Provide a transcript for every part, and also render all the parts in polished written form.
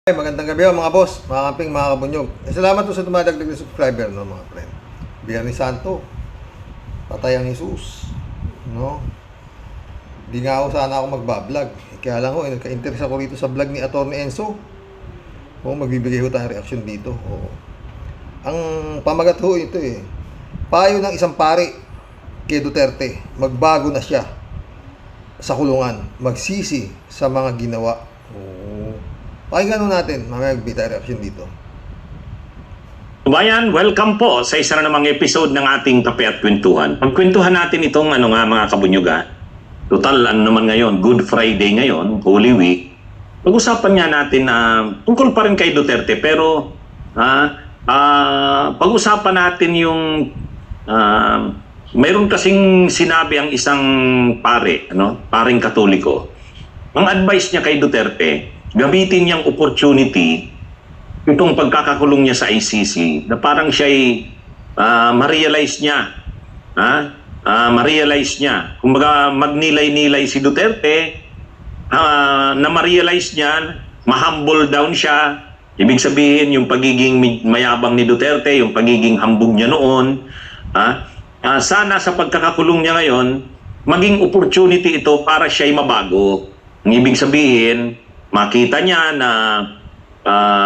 Magandang gabi mga boss, mga kamping, mga kabunyog. Salamat po sa dumadagdag na subscriber, no, mga friend. Biyernes Santo, patay ang Jesus, no? Di nga ako sana ako magbablog. Kaya lang ho, nagka-interest ako rito sa vlog ni Atty. Enzo. Magbibigay ho tayong reaction dito. Ang pamagat ho ito payo ng isang pari kay Duterte, magbago na siya sa kulungan, magsisi sa mga ginawa. Pakinggan natin, mamaya magbita reaction dito. Bayan, welcome po sa isa na namang episode ng ating Kape at Kwentuhan. Pagkwentuhan natin itong mga kabunyuga. Total, naman ngayon, Good Friday ngayon, Holy Week. Pag-usapan nga natin na tungkol pa rin kay Duterte, pero pag-usapan natin yung mayroon kasing sinabi ang isang paring Katoliko. Ang advice niya kay Duterte, gamitin niyang opportunity itong pagkakakulong niya sa ICC na parang siya'y ma-realize niya. Ma-realize niya. Kumbaga magnilay-nilay si Duterte na ma-realize niya, ma-humble down siya. Ibig sabihin yung pagiging mayabang ni Duterte, yung pagiging hambog niya noon. Sana sa pagkakakulong niya ngayon, maging opportunity ito para siya'y mabago. Ang ibig sabihin, makita niya na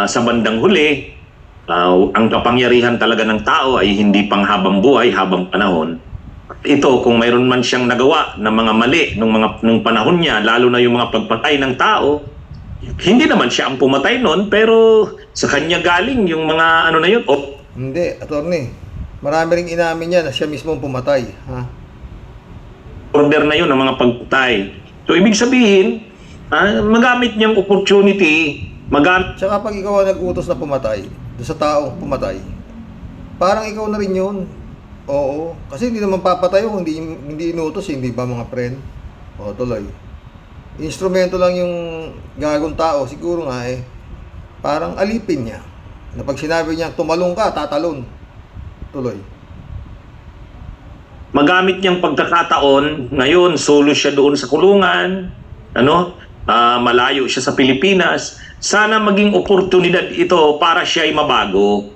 sa bandang huli, ang kapangyarihan talaga ng tao ay hindi pang habang buhay, habang panahon. Ito, kung mayroon man siyang nagawa ng mga mali nung panahon niya, lalo na yung mga pagpatay ng tao, hindi naman siya ang pumatay noon, pero sa kanya galing yung mga na yun. Hindi, attorney. Marami ring inamin niya na siya mismo ang pumatay. Order na yun ng mga pagpatay. So, ibig sabihin, magamit niyang opportunity, Tsaka pag ikaw ang nag-utos na pumatay, doon sa taong pumatay, parang ikaw na rin yun. Oo. Kasi hindi naman papatay kung hindi inutos, hindi ba mga friend? Tuloy. Instrumento lang yung gagong tao, siguro nga parang alipin niya. Na pag sinabi niya, tumalong ka, tatalon. Tuloy. Magamit niyang pagkakataon, ngayon, solo siya doon sa kulungan, malayo siya sa Pilipinas, sana maging oportunidad ito para siya ay mabago.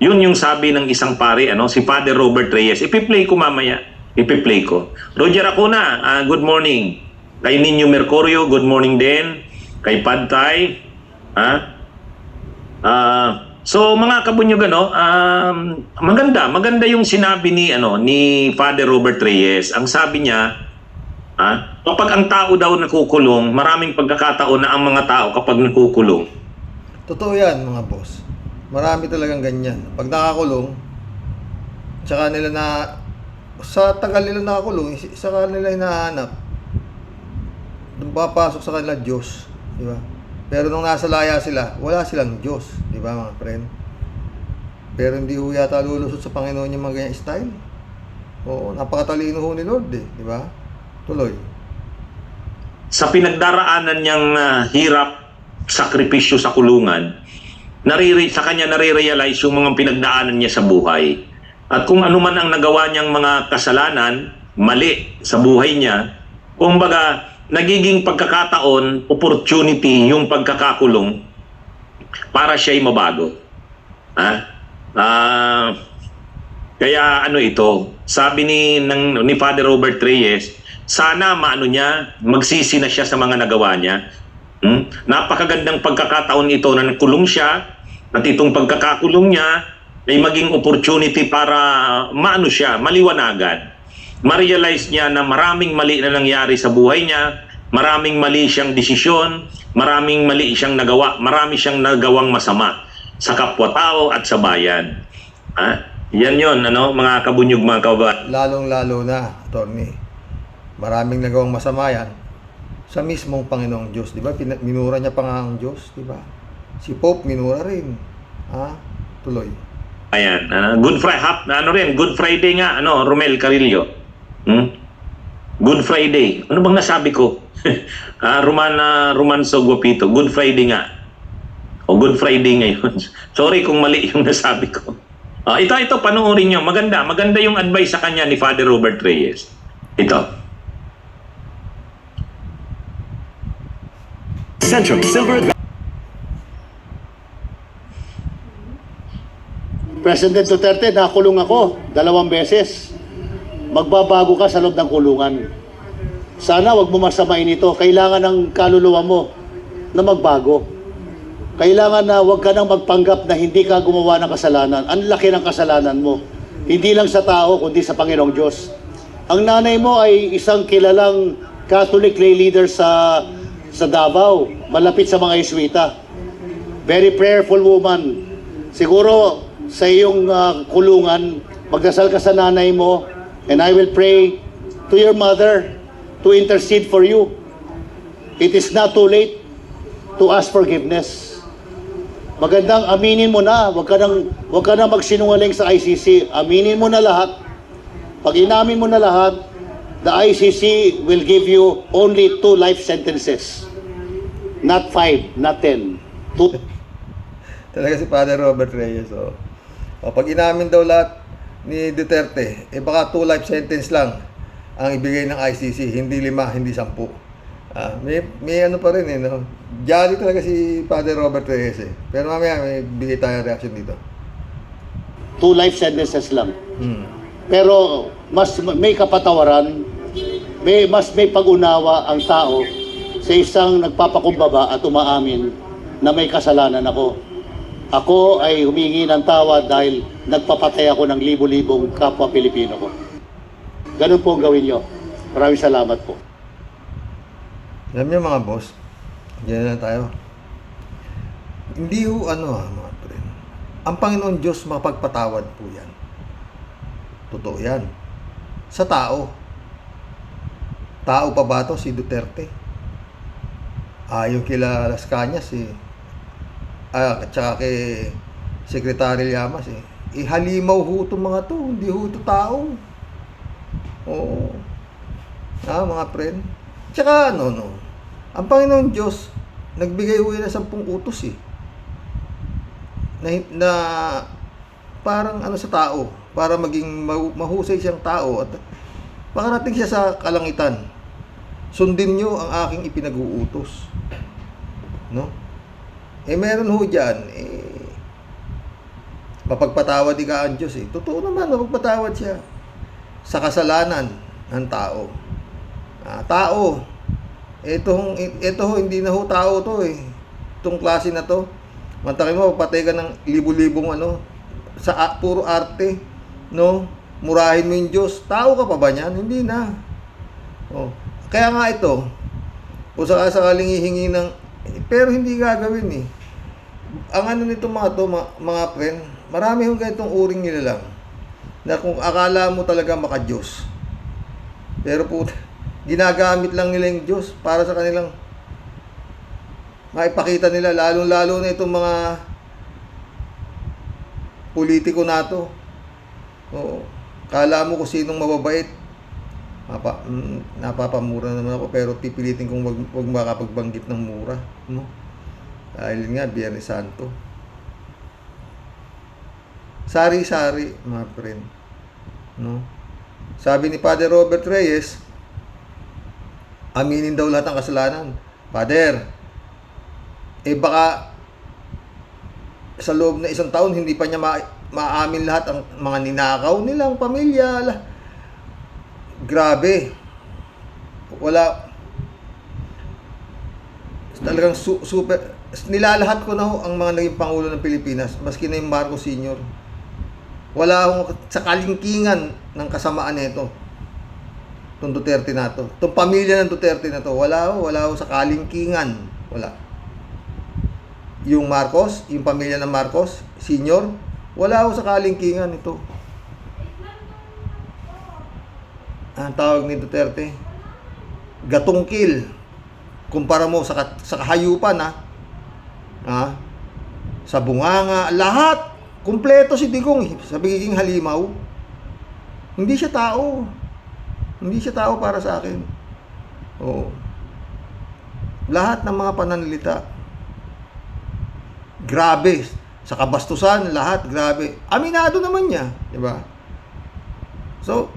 Yun yung sabi ng isang pare, si Father Robert Reyes. Ipi-play ko mamaya. Ipi-play ko. Roger Acuna, good morning. Kay Ninyo Mercurio, good morning din. Kay Padtay. So mga kabunyog, maganda yung sinabi ni Father Robert Reyes. Ang sabi niya, kapag ang tao daw nakukulong, maraming pagkakataon na ang mga tao kapag nakukulong. Totoo yan, mga boss. Marami talagang ganyan. Pag nakakulong, sa tagal nila nakakulong, saka nila hinahanap. Doon papasok sa kanila Diyos. Di ba? Pero nung nasa laya sila, wala silang Diyos. Di ba, mga friend? Pero hindi ho yata lulusot sa Panginoon yung mga ganyan style. Oo, napakatalino ho ni Lord di ba? Tuloy. Sa pinagdaraanan niyang hirap, sakripisyo sa kulungan, sa kanya nare-realize yung mga pinagdaanan niya sa buhay. At kung ano man ang nagawa niyang mga kasalanan, mali sa buhay niya, kumbaga, nagiging pagkakataon, opportunity, yung pagkakakulong para siya'y mabago. Kaya ito, sabi ni Father Robert Reyes, sana magsisi na siya sa mga nagawa niya. Napakagandang pagkakataon ito na nakulong siya, at itong pagkakakulong niya ay maging opportunity para maliwanagan. Ma-realize niya na maraming mali na nangyari sa buhay niya, maraming mali siyang desisyon, maraming mali siyang nagawa, marami siyang nagawang masama sa kapwa-tao at sa bayan. Yan yun, mga kabunyog, mga kababayan. Lalong-lalo na, attorney. Maraming nagawang masama yan sa mismong Panginoong Diyos, di ba? Minura niya pa nga ang Diyos, di ba? Si Pope minura rin. Tuloy. Ayan, Good Friday, Good Friday nga, Romel Carillo. Good Friday. Ano bang nasabi ko? Romanso Guapito, Good Friday nga. Good Friday ngayon. Sorry kung mali yung nasabi ko. Ito, panoorin nyo. Maganda yung advice sa kanya ni Father Robert Reyes. Ito. Centrum Silver. President Duterte, nakulong ako 2 beses. Magbabago ka sa loob ng kulungan. Sana wag mo masamain ito. Kailangan ng kaluluwa mo na magbago. Kailangan na wag ka nang magpanggap na hindi ka gumawa ng kasalanan. Ang laki ng kasalanan mo. Hindi lang sa tao, kundi sa Panginoong Diyos. Ang nanay mo ay isang kilalang Catholic lay leader sa Davao, malapit sa mga Jesuita. Very prayerful woman. Siguro sa iyong kulungan, magdasal ka sa nanay mo, and I will pray to your mother to intercede for you. It is not too late to ask forgiveness. Magandang aminin mo na, wag ka nang magsinungaling sa ICC. Aminin mo na lahat. Pag inamin mo na lahat, the ICC will give you only 2 life sentences. Not 5, not 10. 2. Talaga si Father Robert Reyes. Pag inamin daw lahat ni Duterte, baka 2 life sentence lang ang ibigay ng ICC, hindi 5, hindi 10. May ano pa rin no? Jolly talaga si Father Robert Reyes Pero mamaya may bigay tayong reaction dito. 2 life sentences lang. Pero mas may kapatawaran, mas may pag-unawa ang tao sa isang nagpapakumbaba at umaamin na may kasalanan ako. Ako ay humingi ng tawad dahil nagpapatay ako ng libo-libong kapwa Pilipino ko. Ganun po ang gawin nyo. Maraming salamat po. Alam niyo mga boss, diyan na tayo. Hindi mga friend. Ang Panginoon Diyos mapagpatawad po yan. Totoo yan. Sa tao. Tao pa ba to si Duterte? Yung kila Las Cañas at saka kay Secretary Llamas halimaw ho itong mga to, hindi ho ito tao. Oo. Mga friend. Tsaka ang Panginoon Diyos nagbigay ho ng 10 utos na parang sa tao para maging mahusay siyang tao at makarating siya sa kalangitan. Sundin nyo ang aking ipinag-uutos. No? Meron ho dyan, mapagpatawad ka ang Diyos Totoo naman, mapagpatawad siya sa kasalanan ng tao. Tao, ito ho, hindi na ho tao to Itong klase na to. Mantakin mo, patay ka ng libo-libong sa puro arte, no? Murahin mo yung Diyos. Tao ka pa ba niyan? Hindi na. Kaya nga ito, kung sakaling hihingi ng, pero hindi gagawin Ang nito mga friend, marami hong ganitong uring nila lang. Na kung akala mo talaga maka-Diyos. Pero ginagamit lang nila yung Diyos para sa kanilang maipakita nila, lalo na itong mga politiko nato. Kala mo kung sinong mababait. Napapamura naman ako pero pipilitin kong wag makapagbanggit ng mura, no? Dahil nga Biyernes Santo. Sari-sari, mga friend, no? Sabi ni Father Robert Reyes, aminin daw lahat ng kasalanan. Father, baka sa loob na 1 taon hindi pa niya maamin lahat ang mga ninakaw nilang pamilya. Grabe. Wala. Talagang super. Nilalahat ko na ang mga naging Pangulo ng Pilipinas, maski na yung Marcos Sr. Wala akong sa kalingkingan ng kasamaan nito. Itong Duterte na to. Itong pamilya ng Duterte na to. Wala ako sa kalingkingan. Wala. Yung Marcos, yung pamilya ng Marcos Sr., wala ako sa kalingkingan ito. Ang tawag ni Duterte, gatungkil. Kumpara mo sa kahayupan sa bunganga, lahat kumpleto si Digong sa pagiging halimaw. Hindi siya tao. Hindi siya tao para sa akin. Lahat ng mga pananalita grabe. Sa kabastusan, lahat grabe. Aminado naman niya, di ba? So,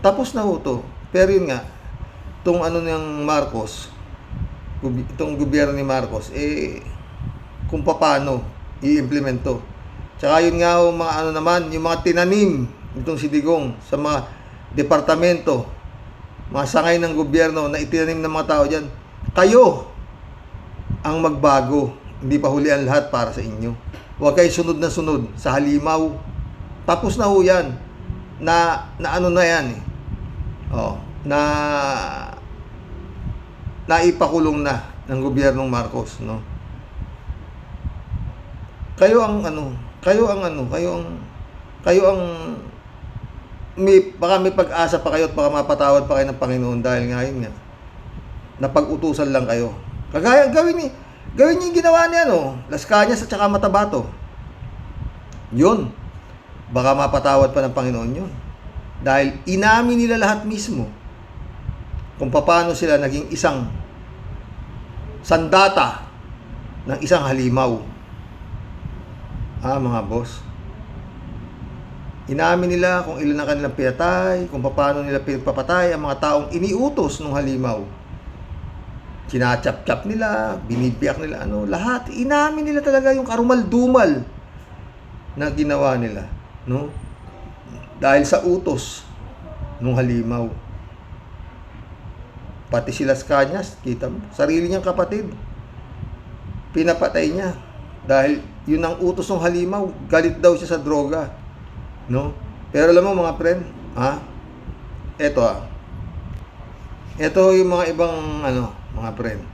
tapos na ho to. Pero yun nga, itong niyang Marcos, itong gobyerno ni Marcos, kung paano i-implement to. Tsaka yun nga ho, mga ano naman, yung mga tinanim itong si Digong sa mga departamento, mga sangay ng gobyerno na itinanim ng mga tao dyan. Kayo ang magbago. Hindi pa huli ang lahat para sa inyo. Huwag kayo sunod na sunod sa halimaw. Tapos na ho yan. Na ano na yan eh. Oh, naipakulong na ng gobyernong Marcos, no? Kayo ang baka may pag-asa pa kayo at baka mapatawad pa kayo ng Panginoon dahil nga yun nga, napag-utusan lang kayo. Kagaya, gawin niyo yung ginawa niya, no? Las Cañas at saka Matabato. Yun. Baka mapatawad pa ng Panginoon yun. Dahil inamin nila lahat mismo kung paano sila naging isang sandata ng isang halimaw. Mga boss. Inamin nila kung ilan ang kanilang pinatay, kung paano nila pinapapatay ang mga taong iniutos ng halimaw. Sinachap-chap nila, binibiyak nila, lahat. Inamin nila talaga yung karumal-dumal na ginawa nila, no? Dahil sa utos ng halimaw. Pati si Las Cañas, kita mo, sarili niyang kapatid, pinapatay niya. Dahil yun ang utos ng halimaw, galit daw siya sa droga, no? Pero alam mo mga friend, Ito yung mga ibang mga friend.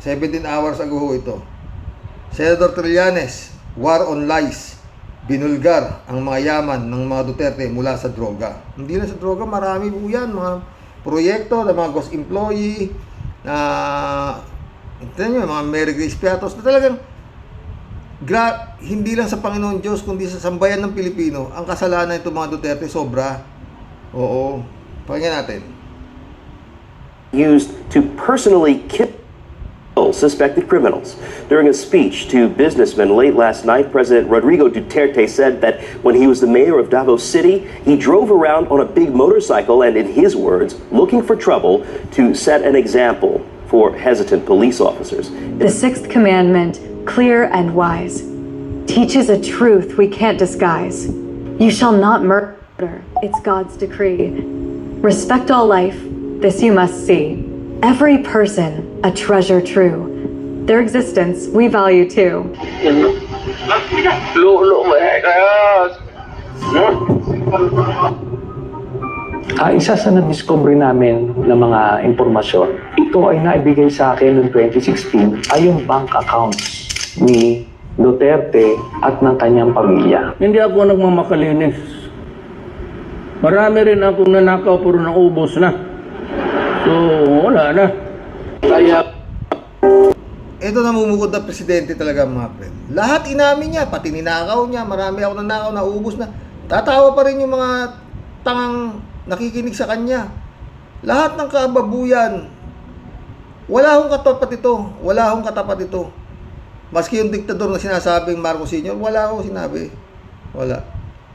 17 hours ago ito. Senator Trillanes, War on Lies. Binulgar ang mga yaman ng mga Duterte mula sa droga. Hindi lang sa droga, marami po yan. Mga proyekto ng mga ghost employee, mga Mary Grace Piatos, na talagang hindi lang sa Panginoon Diyos, kundi sa sambayan ng Pilipino, ang kasalanan itong mga Duterte sobra. Oo. Pakinggan natin. Used to personally kill suspected criminals. During a speech to businessmen late last night, President Rodrigo Duterte said that when he was the mayor of Davao City, he drove around on a big motorcycle and, in his words, looking for trouble to set an example for hesitant police officers. The sixth commandment, clear and wise, teaches a truth we can't disguise. You shall not murder. It's God's decree. Respect all life. This you must see. Every person a treasure true. Their existence we value too. Isa sa na-discover namin na mga impormasyon, ito ay naibigay sa akin noong 2016 ay yung bank accounts ni Duterte at ng kanyang pamilya. Hindi ako nagmamakalinis. Marami rin akong nanakaw pero naubos na. So, wala na. Kaya Ito namumukod na presidente talaga mga friend. Lahat inamin niya, pati ninakaw niya, marami ako nanakaw, naubos na. Tatawa pa rin yung mga tangang nakikinig sa kanya. Lahat ng kababuyan, wala akong katapat ito. Wala akong katapat ito. Maski yung diktador na sinasabing Marcos Sr., wala akong sinabi. Wala.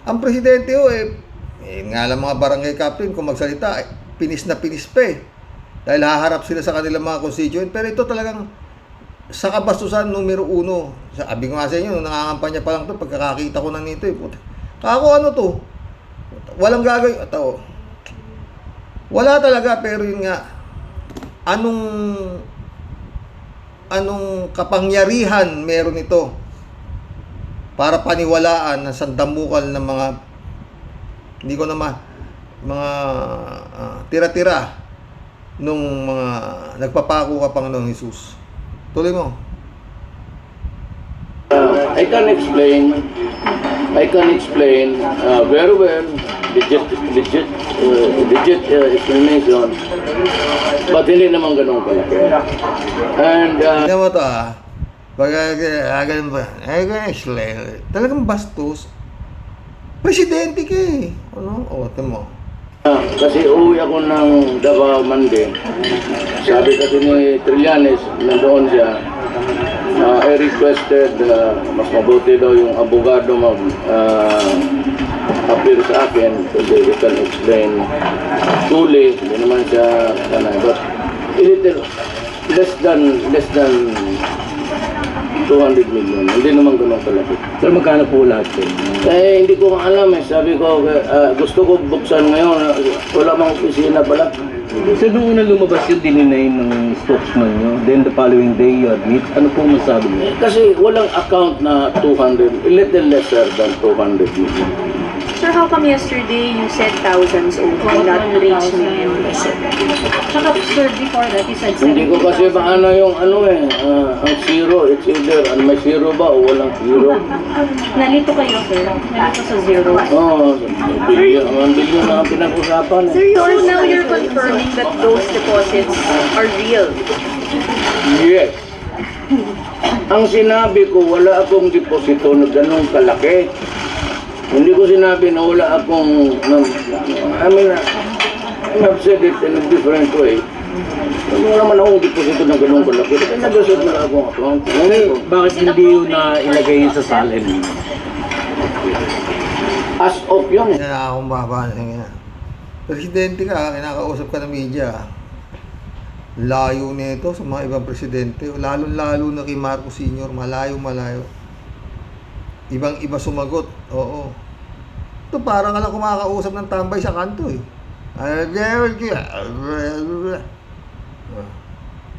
Ang presidente nga lang mga barangay captain, kung magsalita, pinis na pinis pa eh. Dahil haharap sila sa kanilang mga constituent. Pero ito talagang sa kabastusan numero 1. Sabi ko nga sa inyo, nung nangangampanya pa lang ito, pagkakakita ko na nito eh. Kako ano to? Walang gagawin. Wala talaga, pero yun nga, anong kapangyarihan meron ito para paniwalaan ng sandamukal ng mga hindi ko na mga tira-tira nung mga nagpapako ka Panginoong Jesus. Tuloy mo. I can explain very well legit explanation, but hindi naman ganun pala. And Tignan mo to ganun ba? Talagang bastos. Presidente ka eh. Ito mo. kasi uwi ako ng Davao Monday. Sabi kasi ni Trillanes, nandoon siya, I requested mas mabuti daw yung abogado appear sa akin so they can explain fully. Hindi naman siya but a little less than 200 million. Hindi naman ganun kalaki. Sir, magkano po lahat yun? Eh, hindi ko alam eh. Sabi ko, gusto ko buksan ngayon. Wala mang opisina pala. Sir, nung una lumabas yung dininay ng spokesman nyo, then the following day you admit, ano po masabi niyo? Kasi walang account na 200, little lesser than 200 million. Sir, how come yesterday you said thousands only, not reach million? Tsaka, sir, before that, you said Hindi ko kasi maano yung ano eh, ang zero, it's either may zero ba o walang zero. Nalito kayo, sir. Nalito sa zero. Oo, ang bilyon na ang pinag-usapan eh. Sir, so now you're confirming that those deposits are real? Yes. Ang sinabi ko, wala akong deposito na ganun kalaki. Hindi ko sinabi na wala akong, I mean, I've said it in a different way. Wala naman akong deposito na ganun kalaki. Kaya nag-asad wala akong account. Bakit hindi yun na ilagay yun sa salin? As of yun eh. Yan akong baba. Presidente ka, kinakausap ka ng media. Layo nito sa mga ibang presidente. Lalo-lalo na kay Marcos Sr. Malayo-malayo. Ibang-iba sumagot. Oo. Ito parang ka lang kumakausap ng tambay sa kanto eh.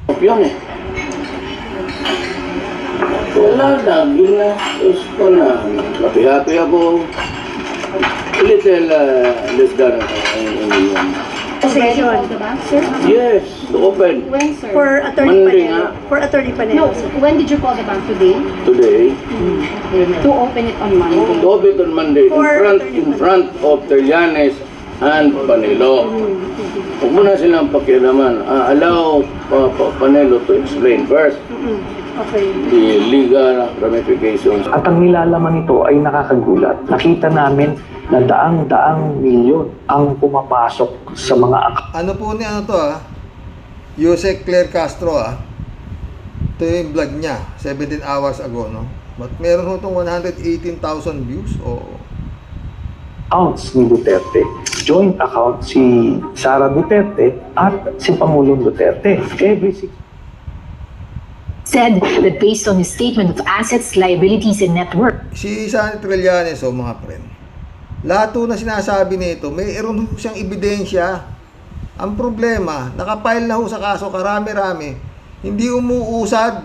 Of yun eh. Wala na, yun na. Gusto na. Happy-happy ako. A little less than a million. Possession, diba, sir? Yes, to open. When, sir? For Attorney Monday Panelo. nga. For Attorney No, Panelo. when did you call the bank today? Today. To open it on Monday. To open on Monday in front of Trillanes and Panelo. Huwag mo na silang pakialaman. Allow Panelo to explain first Okay. the legal ramifications. At ang nilalaman nito ay nakakagulat. Nakita namin na daang-daang milyon ang pumapasok sa mga account. Ano po ni ano to Yusek Claire Castro Ito yung vlog niya, 17 hours ago, no? But meron ho itong 118,000 views. Oo. Accounts ni Duterte. Joint account si Sara Duterte at si Pangulong Duterte. Every 6 said that based on his statement of assets, liabilities, and net worth, Si San Trillanes, mga friend, lahat na sinasabi nito, mayroon ho siyang ebidensya. Ang problema, nakapile na ho sa kaso, karami-rami, hindi umuusad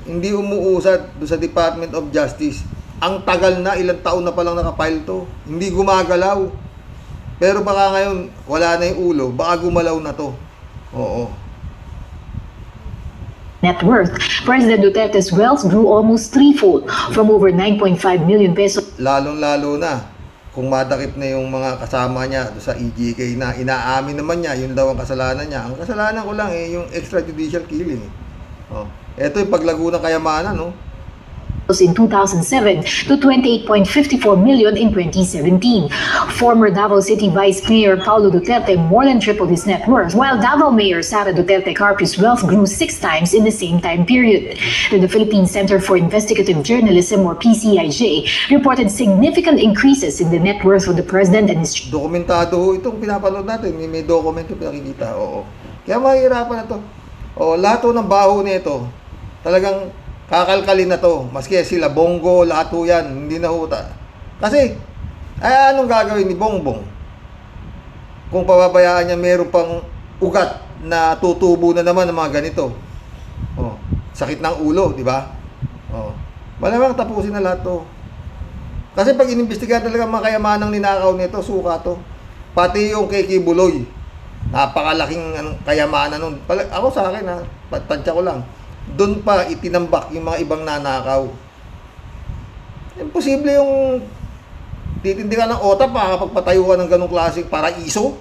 doon sa Department of Justice. Ang tagal na, ilang taon na palang nakapile to. Hindi gumagalaw. Pero baka ngayon, wala na yung ulo, baka gumalaw na to. Oo. net worth, President Duterte's wealth grew almost threefold from over 9.5 million pesos Lalong-lalo na kung madakip na yung mga kasama niya sa EJK na inaamin naman niya, yun daw ang kasalanan niya. Ang kasalanan ko lang yung extrajudicial killing. Ito yung paglago ng kayamanan, no? in 2007 to 28.54 million in 2017. Former Davao City Vice Mayor Paulo Duterte more than tripled his net worth, while Davao Mayor Sara Duterte Carpio's wealth grew 6 times in the same time period. The Philippine Center for Investigative Journalism, or PCIJ, reported significant increases in the net worth of the president and his Dokumentado ho itong pinapanood natin. May dokumento pinakikita. Oo. Kaya mahihirapan na to. Lahat ho ng baho nito, talagang kakalkalin na to. Maski sila Bongo, lahat ho yan. Hindi na ho kasi, anong gagawin ni Bongbong? Kung pababayaan niya, meron pang ugat na tutubo na naman ng mga ganito. Sakit ng ulo, di ba? Malamang tapusin na lahat to. Kasi pag inimbestigahan talaga mga kayamanang ninakaw nito, suka to. Pati yung kay Kibuloy. Napakalaking kayamanan nun. Ako sa akin, tansya ko lang. Doon pa itinambak yung mga ibang nanakaw. Imposible yung titindi ka ng OTA pa kapag patayo ka ng ganong klaseng paraiso.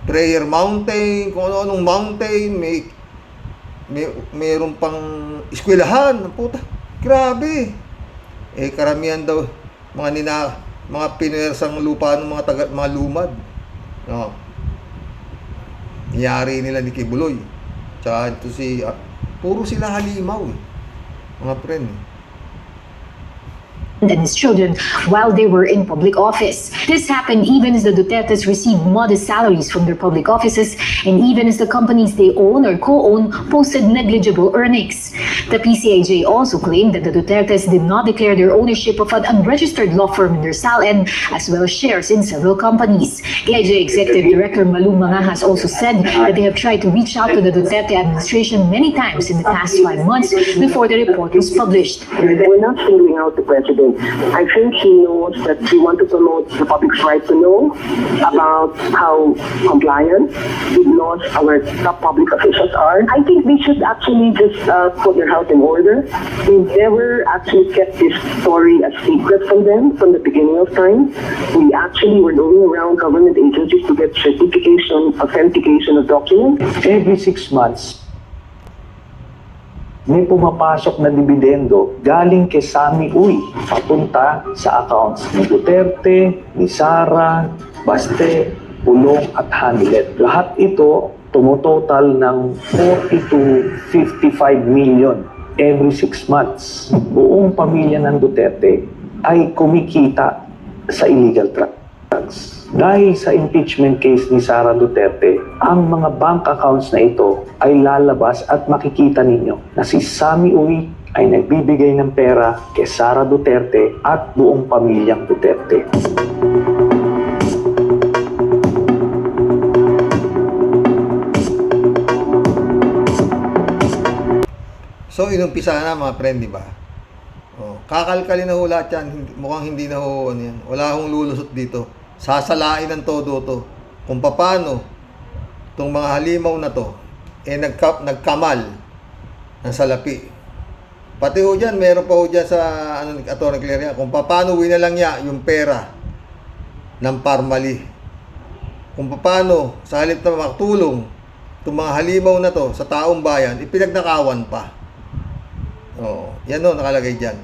Prayer Mountain, kung ano-anong mountain, mayroon pang eskwelahan. Puta, grabe. Karamihan daw mga pinuwersang lupa ng mga lumad. Niyari nila ni Kibuloy. Tsaka ito puro sila halimaw mga friend. and his children while they were in public office. This happened even as the Dutertes received modest salaries from their public offices and even as the companies they own or co-own posted negligible earnings. The PCIJ also claimed that the Dutertes did not declare their ownership of an unregistered law firm in Rizal and as well as shares in several companies. PCIJ Executive Director Malu Mangajas also said that they have tried to reach out to the Duterte administration many times in the past 5 months before the report was published. We're not singling out the president. I think he knows that we want to promote the public's right to know about how compliant with laws our top public officials are. I think we should actually just put their house in order. We've never actually kept this story a secret from them from the beginning of time. We actually were going around government agencies to get certification, authentication of documents. Every 6 months, may pumapasok na dividendo galing kay Sami Uy papunta sa accounts ni Duterte, ni Sara, Baste, Pulong at Hanilet. Lahat ito tumototal ng 40 to 55 million every 6 months. Buong pamilya ng Duterte ay kumikita sa illegal drugs. Dahil sa impeachment case ni Sara Duterte, ang mga bank accounts na ito ay lalabas at makikita ninyo na si Sami Uy ay nagbibigay ng pera kay Sara Duterte at buong pamilyang Duterte. So, inumpisa na mga friend, di ba? Kakalkalin na ho lahat yan. Mukhang hindi na ho, ano yan. Wala hong lulusot dito. Sasalain ng todo to. Kung paano itong mga halimaw na to nagkamal ng salapi. Pati ho dyan, meron pa ho dyan sa Atty. Claria, kung paano winalang niya yung pera ng Parmali. Kung paano sa halip na makatulong itong mga halimaw na to sa taong bayan, ipinagnakawan pa. Yan o, nakalagay dyan.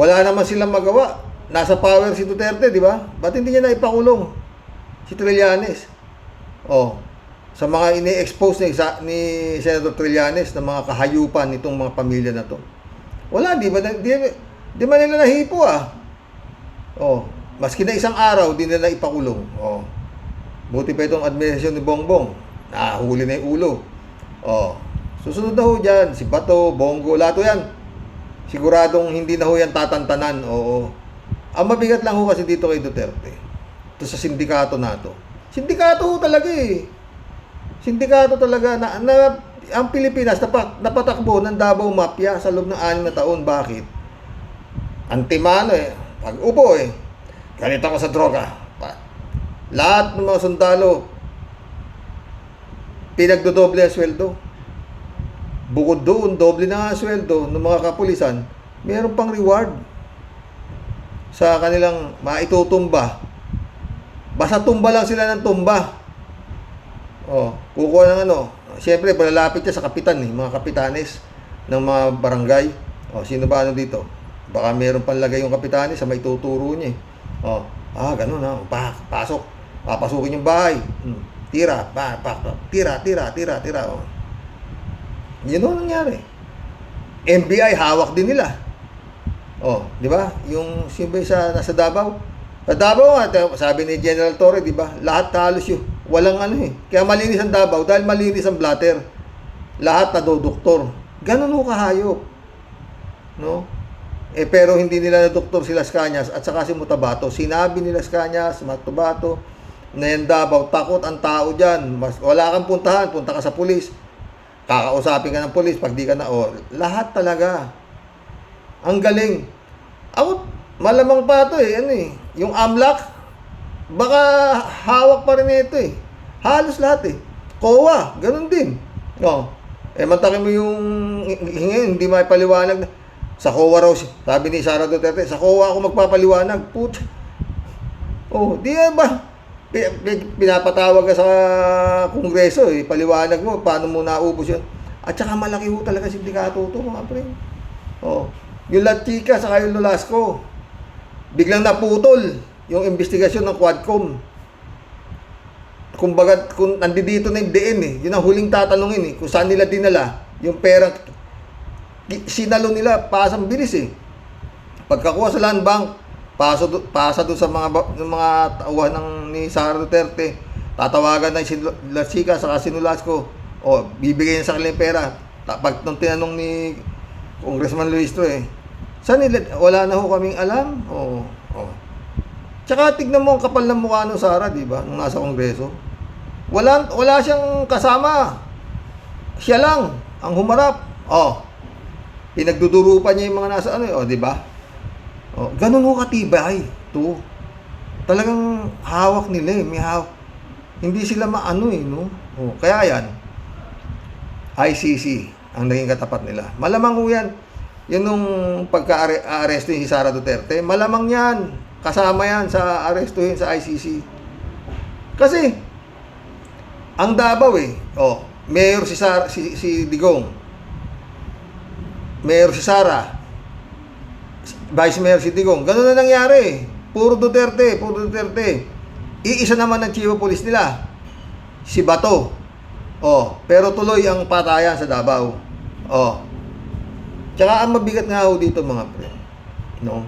Wala naman silang magawa. Nasa power si Duterte, di ba? Ba't hindi niya naipakulong si Trillanes? Sa mga ini-expose ni Senator Trillanes na mga kahayupan nitong mga pamilya na to. Wala, di ba? Di ba nila nahipo maski na isang araw, di nila ipakulong. Buti pa itong administrasyon ni Bongbong. Nahuli na yung ulo. Susunod na ho dyan, si Bato, Bongo, lahat yan. Siguradong hindi na ho yan tatantanan. Ang mabigat lang ho kasi dito kay Duterte. Ito sa sindikato na to. Sindikato ho talaga eh. Sindikato talaga na ang Pilipinas napatakbo ng Davao Mafia sa loob ng 6 na taon. Bakit? Antimano eh. Pag-upo eh. Ganito ako sa droga. Lahat ng mga sundalo pinagdodoble ang sweldo. Bukod doon, doble na ang sweldo ng mga kapulisan. Meron pang reward sa kanilang maitutumba. Basta tumba lang sila ng tumba. Kukuha ng siyempre, palalapit siya sa kapitan mga kapitanes ng mga barangay. Sino ba dito? Baka meron panlagay yung kapitanes sa maituturo niya ganun pasok. Papasukin yung bahay. Tira. Tira. Yun ang nangyari. NBI, hawak din nila. Di ba? Yung siyempre nasa Davao. Sa Davao sabi ni General Torre, di ba? Lahat halos yun. Walang Kaya malinis ang Davao dahil malinis ang blatter. Lahat nadodoktor. Ganun ho kahayop. No? Pero hindi nila nadoktor si Las Cañas at saka si Mutabato. Sinabi ni Las Cañas, Mutabato, na yan Davao, takot ang tao dyan. Wala kang puntahan, punta ka sa pulis. Kakausapin ka ng pulis pag di ka na, lahat talaga. Ang galing. Ako, malamang pa ito yung AMLAC, baka hawak pa rin ito Halos lahat COA, ganun din. Mantakin mo yung hindi maipaliwanag. Sa COA raw, sabi ni Sara Duterte, sa COA ako magpapaliwanag. Di ba? Pinapatawag ka sa Kongreso, paliwanag mo, paano mo naubos yun. At saka malaki ho talaga sindikato ito, mga pre. Yung La Chica, saka yung Nolasco, biglang naputol yung investigasyon ng Quadcom. Kumbaga, kung nandito na yung DN yun ang huling tatanungin kung saan nila dinala yung perang sinalo nila, pasang bilis Pagkakuha sa land bank, pasa doon sa mga tauhan ni Sara Duterte, tatawagan na si Lasika sa Sinulasco, o bibigyan niya sa kanilang pera. Pag nung tinanong ni Congressman Luistro saan nila, wala na ho kaming alam. Tsaka tignan mo ang kapal ng mukha ng Sara, di ba, nung nasa Kongreso. Wala siyang kasama. Siya lang ang humarap. Pinagdudurupan niya yung mga nasa di ba? Ganun ho katibay. To. Talagang hawak nila may hawak. Hindi sila no? Kaya yan, ICC ang naging katapat nila. Malamang ho yan. Yun nung pagka-aresto si Sara Duterte, malamang yan. Kasama yan sa arestuhin sa ICC. Kasi, ang Davao mayor si Digong. Mayor si Sara. Vice Mayor si Digong. Ganun na nangyari. Puro Duterte. Iisa naman ang chief of police nila. Si Bato. Pero tuloy ang patayan sa Davao. Tsaka ang mabigat nga ho dito mga pre. No?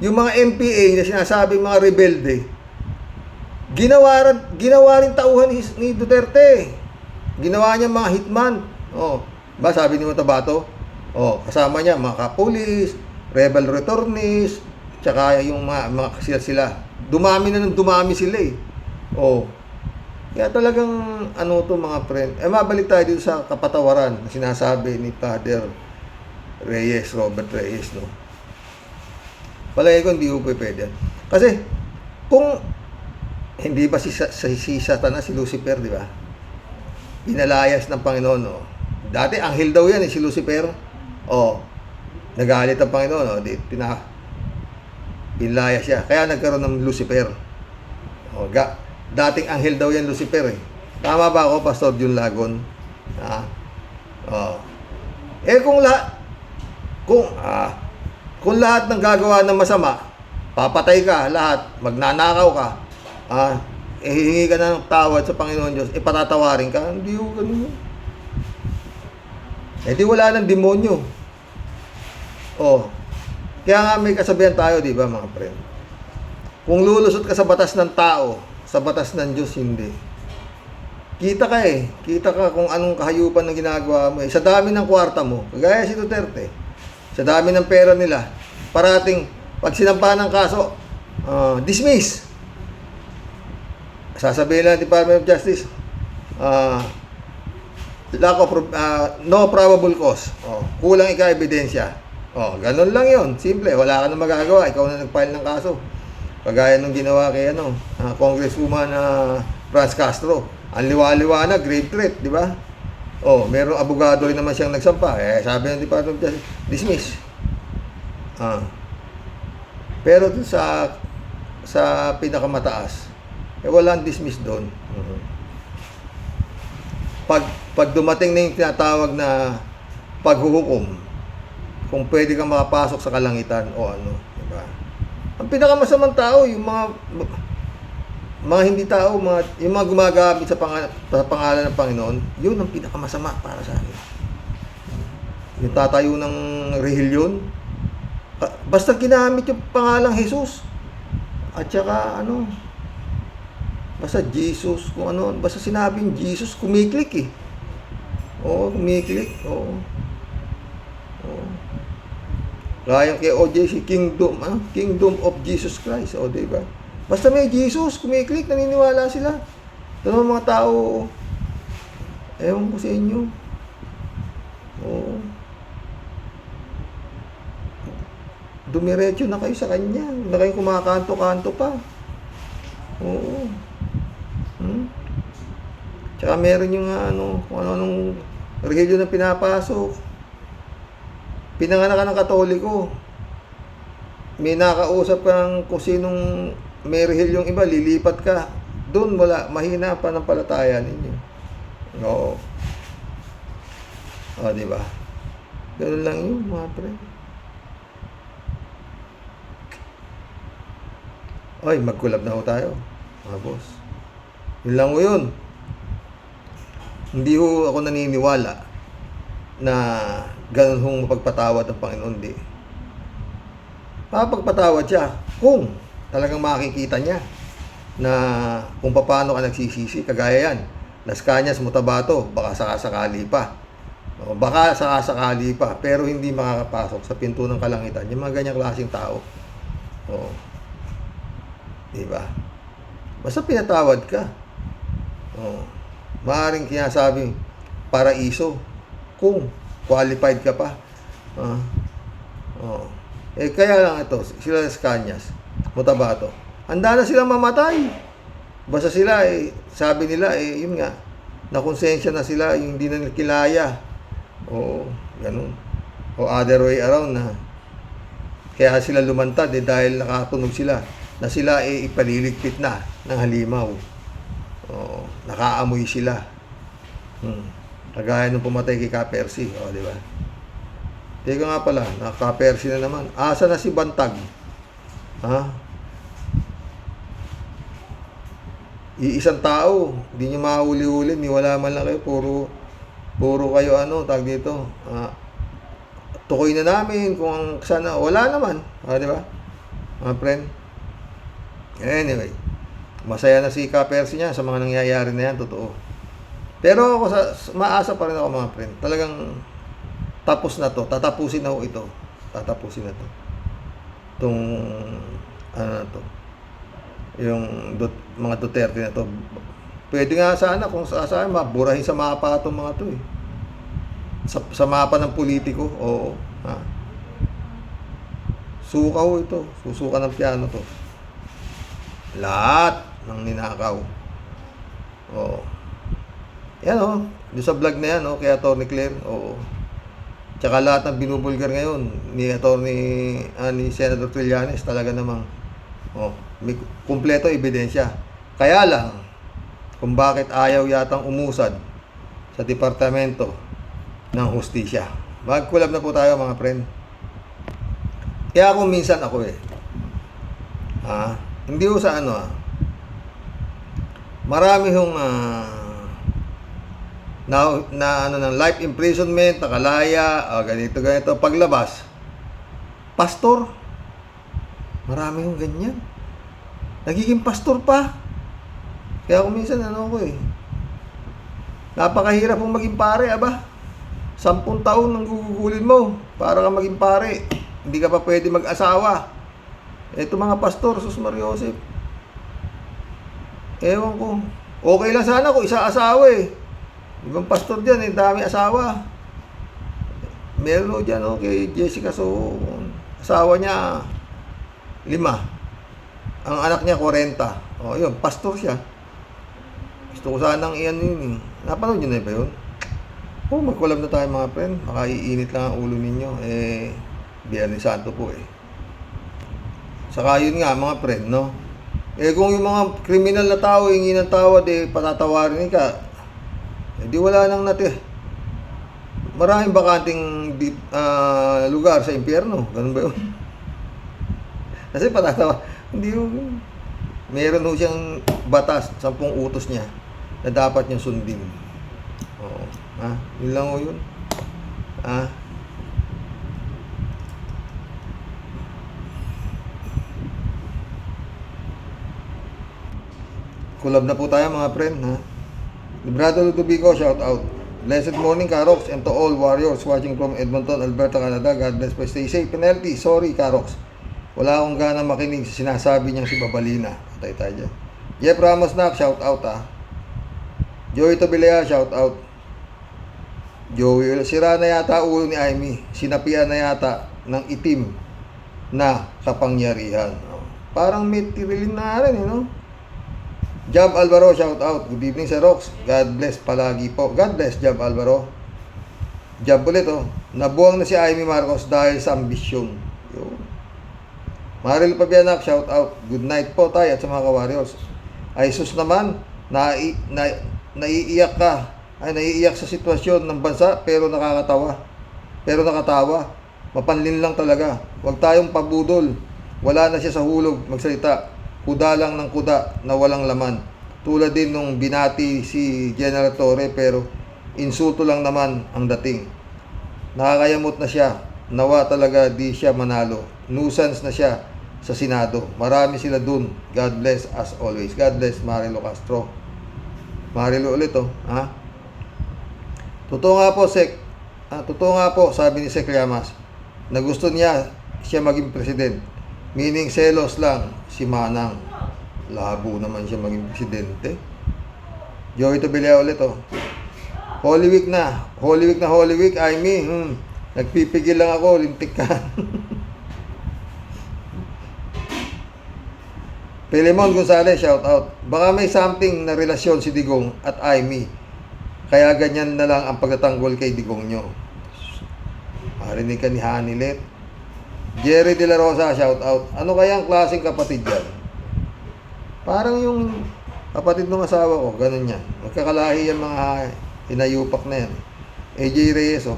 Yung mga MPA na sinasabi mga rebelde, ginawa rin tauhan ni Duterte. Ginawa niya mga hitman. Ba sabi ni Matabato? Kasama niya mga kapulis, rebel returnees, tsaka yung mga sila. Dumami sila Kaya talagang to mga friend. Mabalik tayo dito sa kapatawaran na sinasabi ni Father Reyes, Robert Reyes, no? Palagi ko hindi ko pwede yan. Kasi kung hindi ba si Satanas, si Lucifer, di ba? Pinalayas ng Panginoon, Dati anghel daw yan si Lucifer. Nagalit ang Panginoon, pinalayas siya. Kaya nagkaroon ng Lucifer. Dating anghel daw yan Lucifer Tama ba ako, Pastor Jun Lagon? Kung lahat ng gagawa ng masama, papatay ka, lahat, magnanakaw ka, hihingi ka na ng tawad sa Panginoon Diyos, patatawarin ka, hindi ko ganun. Di wala ng demonyo. Kaya nga may kasabihan tayo, di ba mga friend? Kung lulusot ka sa batas ng tao, sa batas ng Diyos, hindi. Kita ka kung anong kahayupan ng ginagawa mo. Sa dami ng kwarta mo, kagaya si Duterte, sa dami ng pera nila, parating, pag sinampahan ng kaso, dismiss. Sasabihin lang ng Department of Justice, no probable cause. Kulang ebidensya. Ganun lang yon, simple. Wala ka na magagawa, ikaw na nag-file ng kaso. Kagaya nung ginawa kay Congresswoman Franz Castro. Ang liwa-liwanag, grave threat, di ba? Merong abogado rin naman siyang nagsampa. Sabi ng Department of Justice, dismiss. Pero dun sa pinakamataas, walang dismiss doon. Pag dumating na yung tinatawag na paghuhukom, kung pwede kang makapasok sa kalangitan o diba? Ang pinakamasamang tao, yung mga hindi tao, yung mga gumagamit sa pangalan ng Panginoon, yun ang pinakamasama para sa akin. Yung tatayo ng relihiyon, basta ginamit yung pangalang Jesus, at saka basta Jesus, kung basta sinabing Jesus, kumiklik kumiklik, Kaya kay OJ, Kingdom of Jesus Christ, diba? Basta may Jesus, kumiklik, naniniwala sila. Ito naman mga tao, ewan ko sa inyo. Dumiretso na kayo sa kanya. Na kayo kumakanto-kanto pa. Tsaka meron yung kung ano-anong religion na pinapasok. Pinanganak ka ng Katoliko. May nakausap kang kung sinong may relihiyon iba, lilipat ka. Doon mahina pa ng palataya ninyo. Diba? Ganun lang yun, mga pre. Mag-collab na ho tayo, mga boss. Yun lang ho yun. Hindi ho ako naniniwala na ganun hong mapagpatawad ng Panginoon. Hindi. mapagpatawad siya kung talagang makikita niya na kung paano ka nagsisisi. Kagaya yan, Las Cañas, Mutabato, baka sakasakali pa. O, baka sakasakali pa, pero hindi makakapasok sa pinto ng kalangitan. Yung mga ganyang klaseng tao. O, diba? Basta pinatawad ka. O, maaaring kinasabing paraiso kung qualified ka pa. Kaya lang ito, sila Las Cañas, Mutabato, handa na silang mamatay. Basta sila, sabi nila, yun nga, nakonsensya na sila, yung hindi na kilaya. O, ganun. O other way around na. Kaya sila lumantad, dahil nakatunog sila, na sila ipaliligpit na ng halimaw. O, nakaamoy sila. Kagaya nung pumatay kay Ka-Percy, di ba? Teka nga pala, naka-Percy na naman. Asa na si Bantag? Iisang tao, hindi nyo mahuli-huli, wala man lang kayo, puro kayo tag dito. Tukoy na namin kung sana, wala naman, di ba? Mga friend. Anyway, masaya na si Ka-Percy niya sa mga nangyayari na yan, totoo. Pero ako, maasa pa rin ako mga friend. Talagang tapos na to. Tatapusin na ho ito. Tatapusin na to. Itong, na to. Yung mga Duterte na to. Pwede nga sana kung saan maburahin sa mapa itong mga to Sa mapa ng politiko. Oo. Suka ho ito. Susuka ng piano to. Lahat ng ninakaw. Oo. Yan doon sa vlog na yan kay Atty. Claire. Oo. Tsaka lahat ng binubulgar ngayon ni ni Senator Trillanes, talaga namang may kumpleto ebidensya. Kaya lang kung bakit ayaw yatang umusad sa Departamento ng Hustisya. Mag-collab na po tayo mga friend. Kaya kung minsan ako hindi ko sa marami hong ng life imprisonment, nakalaya, ganito. Paglabas, pastor. Marami yung ganyan. Nagiging pastor pa. Kaya kung minsan, napakahirap mong maging pare, 10 taon nang gugugulin mo para ka maging pare. Hindi ka pa pwede mag-asawa. Ito mga pastor, Sus Mariosep. Ewan ko. Okay lang sana kung isa-asawa Ibang pastor dyan, dami asawa. Meron dyan, kay Jessica So, asawa niya 5. Ang anak niya 40. Yun, pastor siya. Gusto ko sanang yun. Napanood nyo na ba yun? Mag-collab na tayo mga friend. Makaiinit lang ang ulo ninyo. Biyernes Santo po Saka yun nga mga friend, kung yung mga kriminal na tao, hingi ng tawad, patatawarin ka. Hindi wala nang maraming bakanting lugar sa impyerno. Ganun ba yun? Kasi patatawa. Hindi yun. Meron ho siyang batas, 10 utos niya na dapat niyang sundin. Yun lang ho yun. Collab na po tayo mga friend, Librado Ludovico, shout out. Blessed morning, Karox, and to all warriors watching from Edmonton, Alberta, Canada. God bless po. Stay safe. Penalty. Sorry, Karox. Wala akong gana makinig sa sinasabi niyang si Babalina. Patay tayo dyan. Jeff Ramos nak, shout out Joey Tobilea, shout out. Joey, sira na yata ulo ni Amy. Sinapian na yata ng itim na kapangyarihan. Parang may tirilin na rin, Jab Alvaro, shout out. Good evening sa Rox. God bless palagi po. God bless, Jab Alvaro. Jab ulit, nabuwang na si Amy Marcos dahil sa ambisyon. Maril Pabianak, shout out. Good night po tayo at sa mga ka-warriors. Ay sus naman, naiiyak ka. Naiiyak sa sitwasyon ng bansa pero nakakatawa. Pero nakatawa. Mapanlin lang talaga. Huwag tayong pabudol. Wala na siya sa hulog magsalita. Kuda lang ng kuda na walang laman. Tulad din nung binati si General Torre pero insulto lang naman ang dating. Nakakayamot na siya nawa talaga di siya manalo. Nuisance na siya sa Senado. Marami sila dun. God bless as always. God bless Marilo Castro. Marilo ulit oh. Ha? Totoo nga po, Sek. Totoo nga po, sabi ni Sek Llamas, na gusto niya siya maging president. Meaning selos lang si Manang. Labo naman siya maging presidente. Joey Tobilla ulit oh. Holy Week na. Holy Week na Holy Week. I mean, nagpipigil lang ako. Lintik ka. Pilemon Gonzales, shout out. Baka may something na relasyon si Digong at Aimee. Kaya ganyan na lang ang pagtatanggol kay Digong nyo. Marinig ka ni Hanilet. Jerry De La Rosa, shout out. Ano kayang klaseng kapatid yan? Parang yung kapatid ng asawa ko, ganun yan. Magkakalahi yung mga inayupak na yan. AJ Reyes, oh.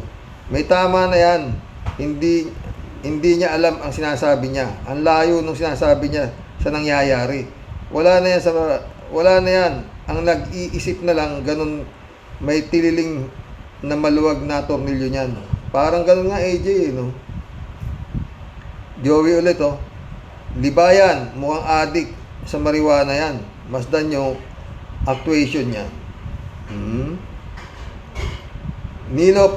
May tama na yan. Hindi niya alam ang sinasabi niya. Ang layo ng sinasabi niya sa nangyayari. Wala na yan. Ang nag-iisip na lang, ganun, may tililing na maluwag na tornilyo niyan. Parang ganun nga AJ, no? Joey ulit, oh. Libayan, mukhang adik sa marijuana yan. Masdan yung actuation niya. Nilo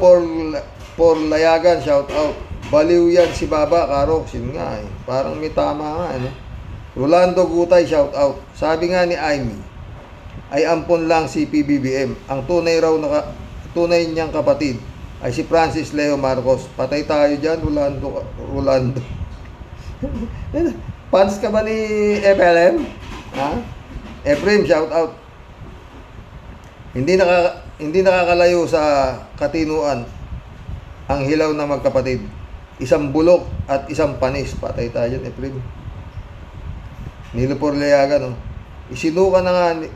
por Layagan, shout out. Baliw yan si Baba, Karox. Yun nga eh. Parang may tama nga, ano? Rolando Gutay, shout out. Sabi nga ni Aimee, ay ampon lang si PBBM. Ang tunay niyang kapatid ay si Francis Leo Marcos. Patay tayo dyan, Rolando. Fans ka ba ni FLM? Ha? Efrem, shout out. Hindi nakakalayo sa katinuan ang hilaw na magkapatid. Isang bulok at isang panis. Patay tayo dyan, Efrem. Nilo por Layagan, no? Isinuka na nga ni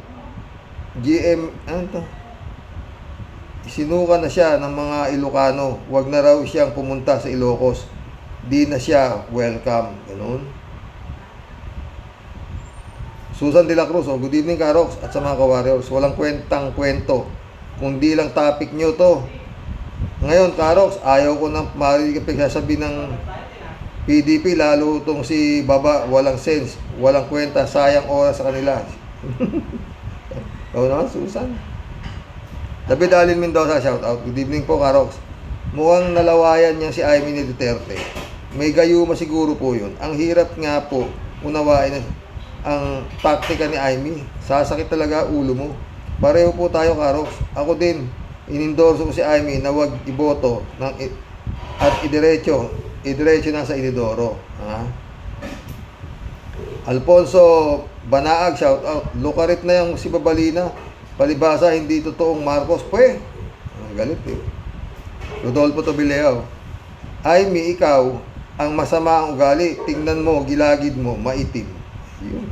GM, ano to? Isinuka na siya ng mga Ilocano. Huwag na raw siyang pumunta sa Ilocos. Di na siya welcome. Ganun. Susan De La Cruz, oh, good evening Karox at sa mga ka-warriors. Walang kwentang kwento. Kung di lang topic nyo to. Ngayon Karox, ayaw ko nang marinig ang pagsasabi ng PDP, lalo itong si Baba, walang sense, walang kwenta, sayang oras sa kanila. Oo naman, Susan. David Alin Mendoza, shout out. Good evening po Karox. Mukhang nalawayan niya si Aimee ni Duterte. May gayuma siguro po yun. Ang hirap nga po unawain ang taktika ni Aimee. Sasakit talaga ulo mo. Pareho po tayo Karox. Ako din, inendorso ko si Aimee na wag iboto at idiretso na sa inidoro. Ha? Alfonso Banaag, shout out. Lukarit na yung si Babalina. Palibasa, hindi totoong Marcos. Ang galit eh. Rodolfo Tobileo. Aimee, ikaw, ang masama ang ugali. Tingnan mo, gilagid mo, maitim. Yun.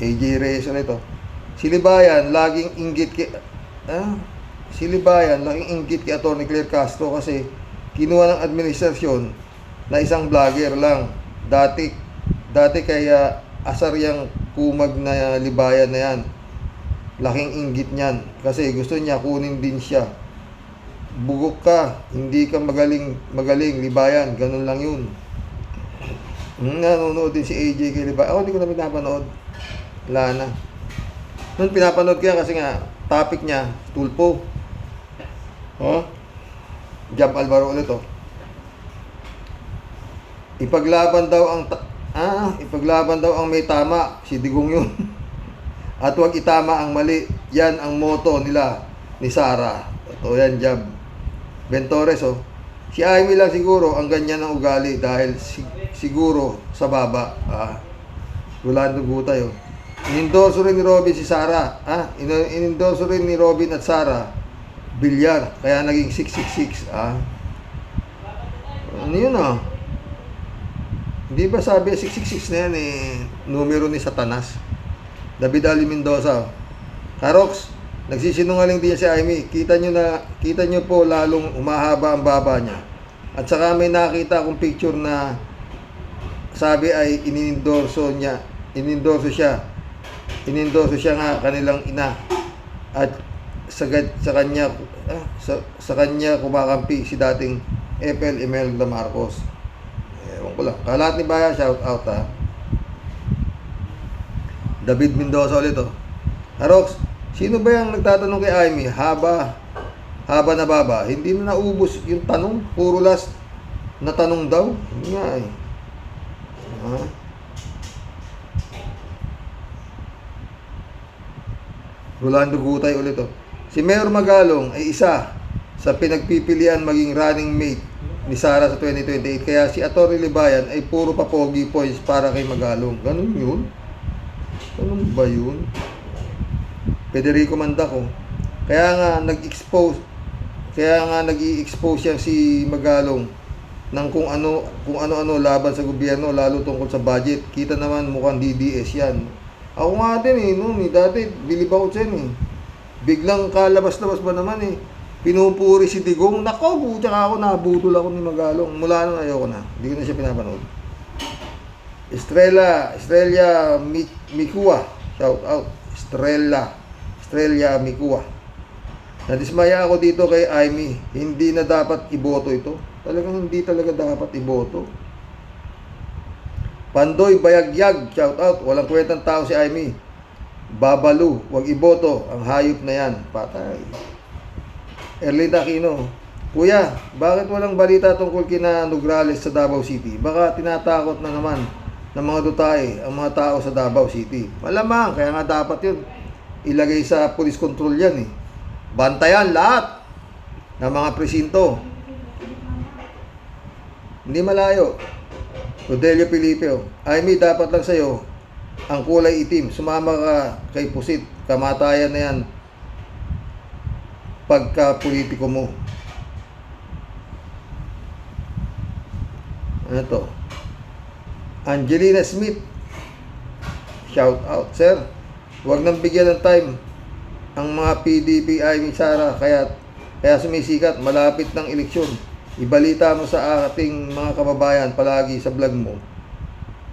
AJ Reyes ulit, oh. Silibayan, laging inggit kay Atty. Claire Castro kasi kinuha ng administrasyon na isang vlogger lang. Dati kaya asaryang kumag na libayan na yan. Laking inggit niyan kasi gusto niya kunin din siya. Bugok ka, hindi ka magaling libayan, ganun lang yun. Nanonood din si AJ kay libayan. Ako hindi ko na pinapanood. Wala na. Noon pinapanood ko yan kasi nga topic niya, tulpo. Jab Alvaro ulit, oh. Ipaglaban daw ang may tama, si Digong yun. At huwag itama ang mali. Yan ang motto nila ni Sara. Ito yan, Jab. Bentores, oh. Si Aimee lang siguro ang ganyan ng ugali dahil siguro sa baba. Rolando Gutay, oh. Inendorso rin ni Robin si Sara. Inendorso rin ni Robin at Sara bilyar. Kaya naging 666. Ano yun, ah? Hindi ba sabi 666 na yan numero ni Satanas? David Ali Mendoza. Karox, nagsisinungaling din si Aimee. Kita nyo po lalong umahaba ang baba niya. At saka may nakita akong picture na sabi ay inendorso siya nga kanilang ina. At sa kanya kumakampi si dating FL Imelda Marcos. Ewan ko lang. Kalat ni Baya, shout out ha. David Mendoza ulit oh. Arox, sino ba yung nagtatanong kay Amy? Haba na baba. Hindi na naubos yung tanong. Puro last na tanong daw. Hindi nga eh. Ha? Rolando Gutay ulit oh. Si Mayor Magalong ay isa sa pinagpipilian maging running mate ni Sara sa 2028. Kaya si Atty. Libayan ay puro papogi points para kay Magalong. Ganun yun? Ganun ba yun? Federico Mandaco. Kaya nga nag-expose siya si Magalong ng kung ano laban sa gobyerno, lalo tungkol sa budget. Kita naman mukhang DDS yan. Ako nga din eh, noon eh, dati bilib ako dyan eh. Biglang kalabas-labas ba naman eh. Pinupuri si Digong. Nako, buta ka ako, nabudol ako ni Magalong. Mula nun ayoko na. Hindi ko na siya pinapanood. Estrella Mikua. Shout out. Estrella Mikua. Nadismaya ako dito kay Amy. Hindi na dapat iboto ito. Talagang hindi talaga dapat iboto. Pandoy Bayagyag, shout out. Walang kwentang tao si Amy. Babalu, wag iboto. Ang hayop na yan. Patay. Erlinda Aquino. Kuya, bakit walang balita tungkol kina Nograles sa Davao City? Baka tinatakot na naman ng mga dutae ang mga tao sa Davao City. Malamang, kaya nga dapat yun ilagay sa police control yan eh. Bantayan lahat ng mga presinto. Hindi malayo. Rodelio Pilipio, Amy, dapat lang sa'yo ang kulay itim. Sumama ka kay Pusit. Kamatayan na yan pagka-politiko mo. Ano to? Angelina Smith, shout out. Sir, huwag nang bigyan ng time ang mga PDP Amy Sara, kaya sumisikat. Malapit ng eleksyon. Ibalita mo sa ating mga kababayan palagi sa vlog mo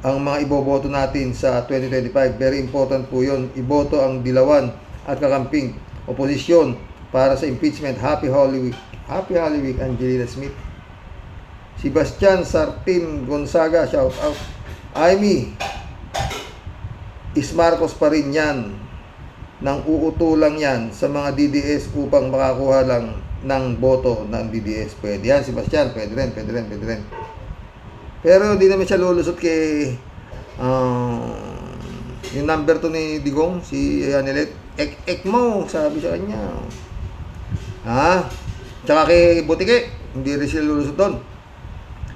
ang mga iboboto natin sa 2025. Very important po yun. Iboto ang dilawan at kakamping oposisyon para sa impeachment. Happy Holy Week. Happy Holy Week, Angelina Smith. Sebastian Sartin Gonzaga, shout out. Amy, is Marcos pa rin yan. Nang uutulang yan sa mga DDS upang makakuha lang ng boto ng DDS. Pwede yan, Sebastian. Pwede rin. Pero di naman siya lulusot kay yung number 2 ni Digong, si Anelet. Ekmo, sabi sa kanya. Ha? Tsaka kay Butike, hindi rin siya lulusot doon.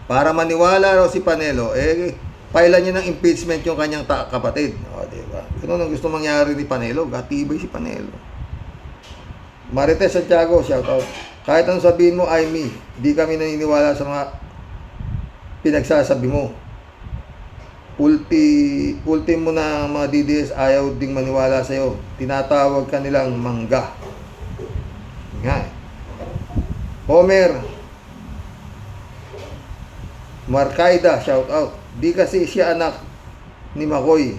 Para maniwala raw si Panelo, pailan niya ng impeachment yung kanyang kapatid. O, diba? Ano ang gusto mangyari ni Panelo? Gatibay si Panelo. Marites Santiago, shout out. Kahit anong sabihin mo, Amy, di kami naniniwala sa mga pinagsasabi mo. Ultimo na mga DDS ayaw ding maniwala sa'yo. Tinatawag ka nilang mangga. Nga. Homer Marcaida, shout out. Di kasi siya anak ni Makoy.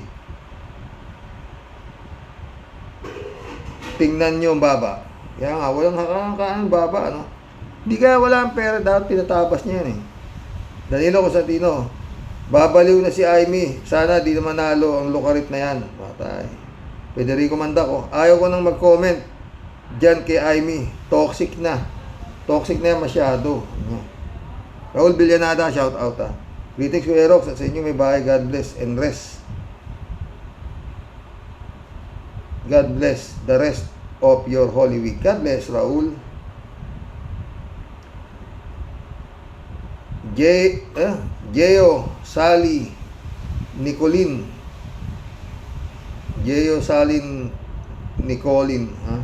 Tingnan nyo ang baba. Kaya nga, walang hakakaan baba, ano? Di kaya wala ang pera, dapat pinatabas niya yan eh. Danilo Cosentino, babaliw na si Amy. Sana di naman nalo ang lukarit na yan. Patay. Federico Mandaco, ayaw ko nang mag-comment dyan kay Amy. Toxic na yan masyado. Raul Villanada, shout out ha. Greetings ko Erox, at sa inyo may bahay. God bless and rest. God bless the rest of your Holy Week. God bless, Raul. Geo Sally Nicolin. Ha?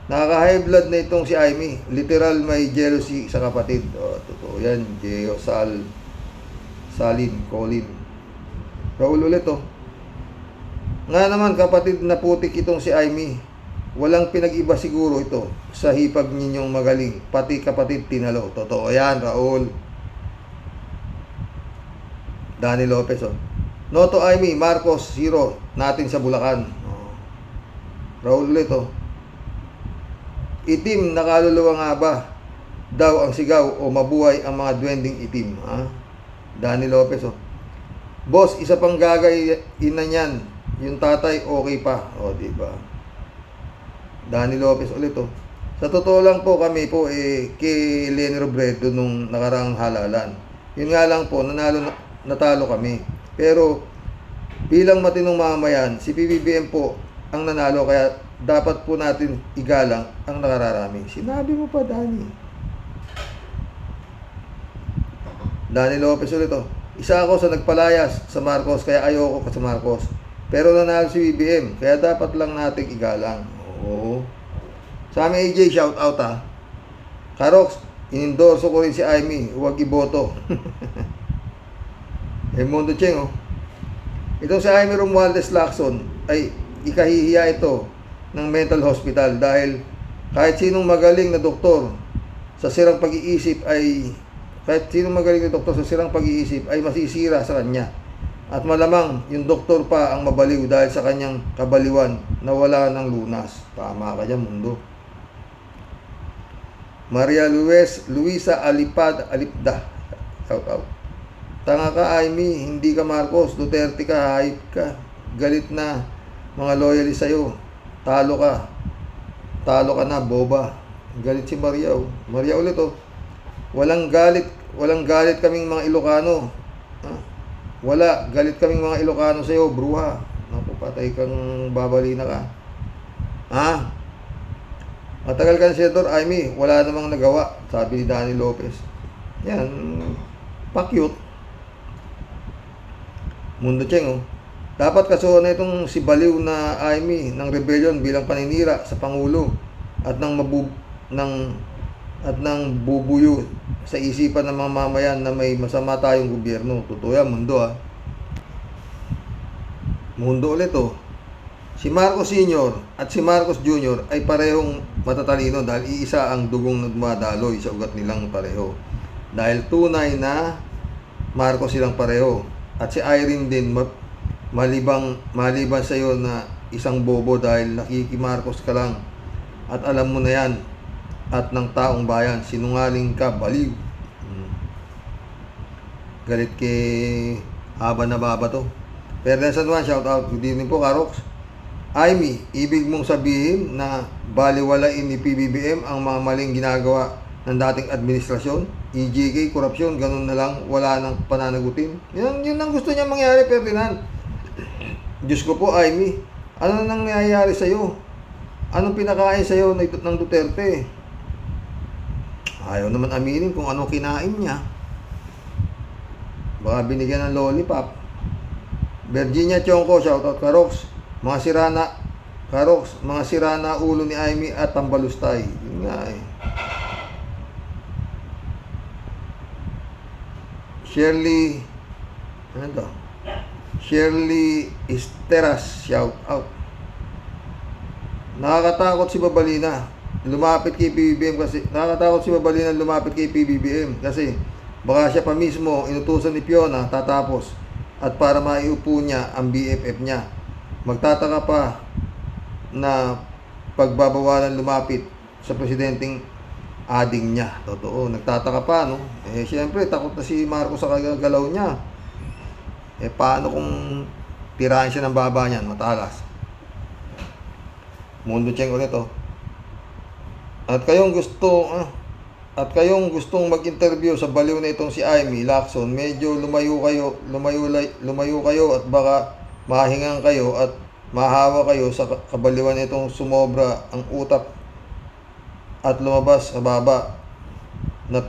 Nakaka-high blood na itong si Amy. Literal may jealousy sa kapatid. O, totoo yan. Geo Salin Colin. Raul ulit oh. Nga naman kapatid na putik itong si Amy. Walang pinag-iba siguro ito sa hipag ninyong magaling. Pati kapatid tinalo. Totoo yan, Raul. Danny Lopez oh. Noto Amy, Marcos 0 natin sa Bulacan. Oh. Raul ulit oh. Itim na kaluluwa nga ba? daw ang sigaw o mabuhay ang mga duwending itim. Ha? Danny Lopez, oh. Boss, isa pang gagay ina niyan. Yung tatay, okay pa. O, diba? Danny Lopez ulit, oh. Sa totoo lang po, kami po, kay Lenny Robredo nung nakaraang halalan. Yun nga lang po, natalo kami. Pero, bilang matinong mamayan, si PBBM po ang nanalo, kaya dapat po natin igalang ang nakararami. Sinabi mo pa, Danny. Danny Lopez ulit, oh. Isa ako sa nagpalayas sa Marcos, kaya ayoko pa sa Marcos. Pero nanalo si BBM, kaya dapat lang nating igalang. Oo. Sa aming AJ, shout out, ha. Karox, inendorso ko rin si Amy, huwag iboto. Mundo Cheng, oh. Itong si Amy Romualdez Lacson ay ikahihiya ito ng mental hospital dahil kahit sinong magaling na doktor sa sirang pag-iisip ay masisira sa kanya. At malamang yung doktor pa ang mabaliw dahil sa kanyang kabaliwan na wala ng lunas. Tama ka dyan, Mundo. Maria Luisa Alipda. Shout out. Tanga ka, Amy, hindi ka Marcos, Duterte ka, hype ka. Galit na mga loyalist sa'yo. Talo ka na, boba. Galit si Maria, oh. Maria ulit, oh. Walang galit kaming mga Ilocano. Ha? Wala, galit kaming mga Ilocano sa'yo, bruha. Naku, patay kang babalina ka. Ha? Matagal ka na, Senador Amy, wala namang nagawa, sabi ni Danny Lopez. Yan, pa-cute. Mundo Cheng, oh. Dapat kasuhan na itong si Baliw na Amy ng rebellion bilang paninira sa Pangulo at ng bubuyo sa isipan ng mga mamayan na may masama tayong gobyerno. Totoo yan, Mundo, ha. Mundo ulit, oh. Si Marcos Sr. at si Marcos Jr. ay parehong matatalino dahil iisa ang dugong na dumadaloy sa ugat nilang pareho. Dahil tunay na Marcos silang pareho. At si Irene din, maliban sa iyo na isang bobo dahil nakikimarcos ka lang. At alam mo na yan. At ng taong bayan, sinungaling ka, baliw. Galit kay haba na baba to. Pero San Juan, shout out. Good evening po, Karox. Amy, ibig mong sabihin na baliwalain ni PBBM ang mga maling ginagawa ng dating administrasyon? EJK, korupsyon, ganun na lang, wala nang pananagutin. Yun ang gusto niya mangyari, Ferdinand. Diyos ko po, Amy, ano nang nangyayari sa'yo? Anong pinakain sa'yo ng Duterte? Ayaw naman aminin kung ano kinain niya. Baka binigyan ng lollipop. Virginia Chongko, shoutout, Karox. Mga sirana ulo ni Amy at tambalustay. Yun nga, eh. Shirley Esteras, shout out. Nakakatakot si Babalina lumapit kay PBBM kasi baka siya pa mismo inutusan ni Fiona tatapos at para maiupo niya ang BFF niya. Magtataka pa na pagbabawalan lumapit sa presidenteng ading niya. Totoo, nagtataka pa, no? Siyempre, takot na si Marcos sa kagalaw niya. Paano kung tirahin siya ng baba niyan? Matalas. Mundo Cheng ulit, oh. At kayong gustong mag-interview sa baliw na itong si Amy Lacson, medyo lumayo kayo at baka mahingang kayo at mahawa kayo sa kabaliwan nitong sumobra ang utak at lumabas sa baba na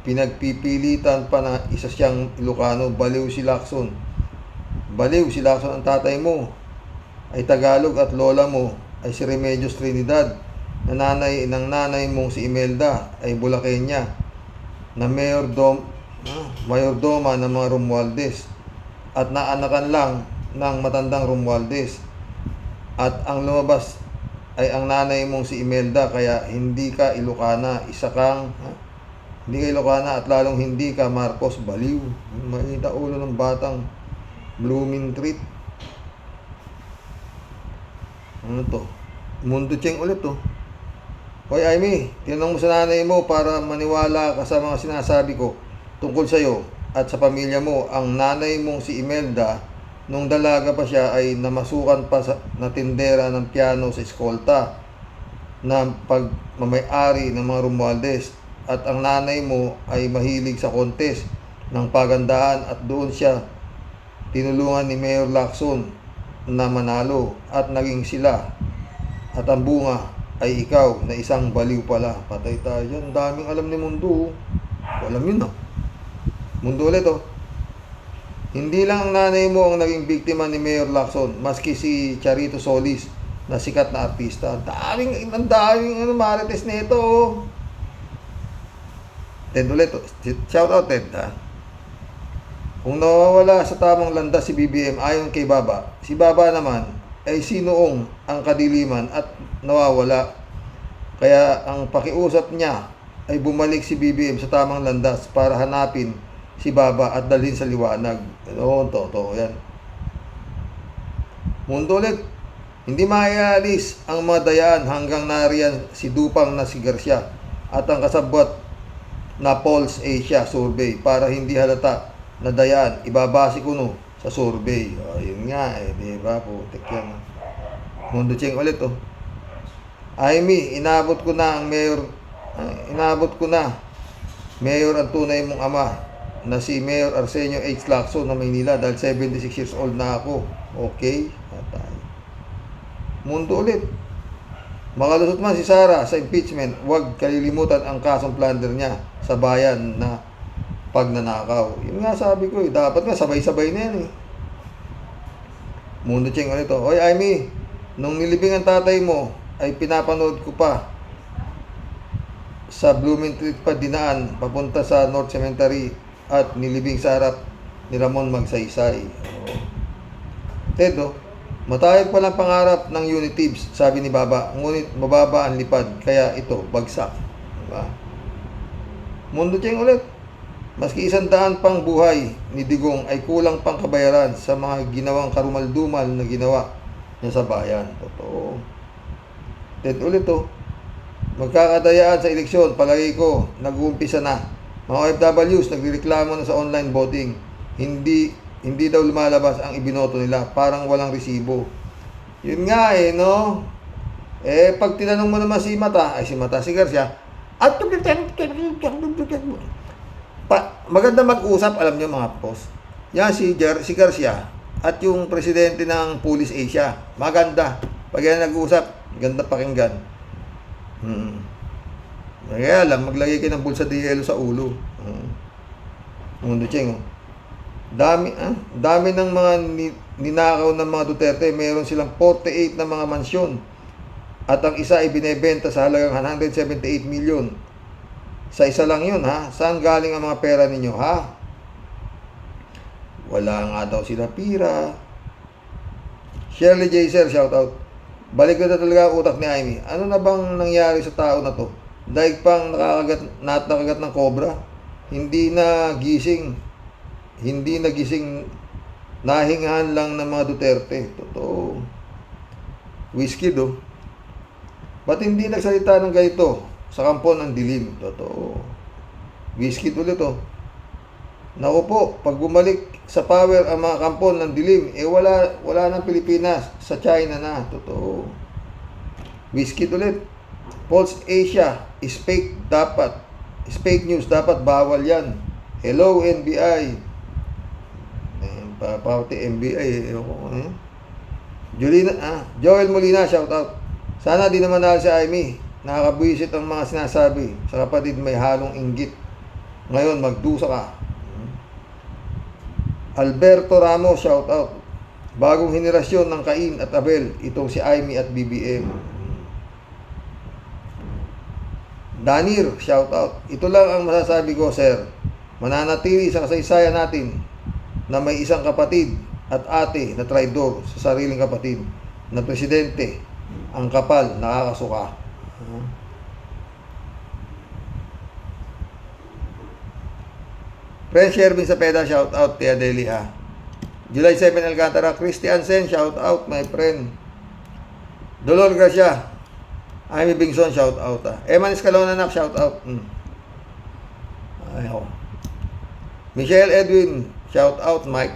pinagpipilitan pa na isa siyang Ilocano. Baliw si Lacson ang tatay mo ay Tagalog at lola mo ay si Remedios Trinidad, na nanay mong si Imelda ay Bulaqueña, na mayordoma ng mga Romualdez at naanakan lang ng matandang Romualdez, at ang lumabas ay ang nanay mong si Imelda, kaya hindi ka Ilocana, hindi ka Ilocana at lalong hindi ka Marcos. Baliw. Makita ulo ng batang blooming treat. Ano to? Mundo Cheng ulit to. Hoy Amy, tinanong mo sa nanay mo para maniwala ka sa mga sinasabi ko tungkol sa iyo at sa pamilya mo. Ang nanay mong si Imelda, nung dalaga pa siya ay namasukan pa na tindera ng piano sa eskolta na pagmamayari ng mga Romualdez. At ang nanay mo ay mahilig sa contest ng pagandaan at doon siya tinulungan ni Mayor Lacson na manalo at naging sila. At ang bunga ay ikaw na isang baliw pala. Patay tayo dyan. Daming alam ni Mundo. Alam yun, no? Mundo ulit, oh. Hindi lang ang nanay mo ang naging biktima ni Mayor Lacson, maski si Charito Solis na sikat na artista. Ang daming marites na ito, oh. Ted ulit, oh. Shout out, Ted, ha? Kung nawawala sa tamang landas si BBM ayon kay Baba, si Baba naman ay sinoong ang kadiliman at nawawala. Kaya ang pakiusap niya ay bumalik si BBM sa tamang landas para hanapin si Baba at dalhin sa liwanag. Oo, totoo yan. Mundo ulit, hindi maialis ang mga dayaan hanggang nariyan si Dupang na si Garcia at ang kasabwat na Pulse Asia survey para hindi halata na dayaan. Ibabase ko no sa survey. Yun nga eh, di ba? Putik yan. Mundo Cheng ulit, oh. Amy, inabot ko na Mayor ang tunay mong ama na si Mayor Arsenio H. Lacson ng Maynila dahil 76 years old na ako. Okay? Mundo ulit. Makalusot man si Sara sa impeachment, huwag kalilimutan ang kasong plunder niya sa bayan na pagnanakaw. Yun nga sabi ko, dapat nga sabay-sabay na yan, eh. Mundo Cheng ulit, oh. Oy, Amy, nung nilibing ang tatay mo, ay pinapanood ko pa sa Blooming Street pa dinaan papunta sa North Cemetery at nilibing sa harap ni Ramon Magsaysay. Ted, oh, matayag palang pangarap ng Unitives, sabi ni Baba, ngunit mababa ang lipad, kaya ito, bagsak. Diba? Mundo Cheng ulit. Maski 100 pang buhay ni Digong ay kulang pang kabayaran sa mga ginawang karumal-dumal na ginawa niya sa bayan. Totoo. Ted ulit, oh. Magkakadayaan sa eleksyon, palagi ko, nag-uumpisa na. Mga OFWs nagrereklamo na sa online voting. Hindi daw lumalabas ang ibinoto nila, parang walang resibo. Yun nga eh, no? Eh, pag tinanong mo naman si Garcia, at maganda mag-usap, alam niyo mga boss. Yan si Garcia at yung presidente ng Police Asia. Maganda. Pag yan nag-usap, ganda pakinggan. Kaya lang, maglagay kayo ng bulsa de yelo sa ulo. Mundo Cheng, oh. Dami ng mga ninakaw ng mga Duterte. Meron silang 48 na mga mansyon. At ang isa ay binebenta sa halagang 178 million. Sa isa lang yun, ha? Saan galing ang mga pera ninyo, ha? Wala nga daw sila pira. Shirley J. Sir, shout out. Balik na talaga ang utak ni Amy. Ano na bang nangyari sa tao na to? Daig pang nakagat ng cobra. Hindi na gising, nahingahan lang ng mga Duterte. Totoo. Whiskey, do. Ba't hindi nagsalita ng ganito sa kampo ng dilim? Totoo. Whiskey ulit, oh. Naku po, pag bumalik sa power ang mga kampo ng dilim, wala ng Pilipinas, sa China na. Totoo. Whiskey ulit. Pulse Asia is fake news, dapat bawal yan. Hello NBI. Papauti NBI. Joel Molina, shout out. Sana di naman dahil si Amy, nakakabwisit ang mga sinasabi sa kapatid may halong inggit. Ngayon, magdusa ka. Alberto Ramos, shout out. Bagong henerasyon ng Cain at Abel, itong si Amy at BBM. Danir, shout out. Ito lang ang masasabi ko, sir. Mananatili sa kasaysayan natin na may isang kapatid at ate na traidor sa sariling kapatid na presidente. Ang kapal, nakakasuka. Friend Shervin Sapeda, shout out. Tia Deli, ha. July 7 Alcantara, Christian Sen, shout out, my friend. Dolor Gracia, Amy Bingson, shout out ah. Eman Escalona, nak, shout out. Ayaw. Michelle Edwin, shout out, Mike.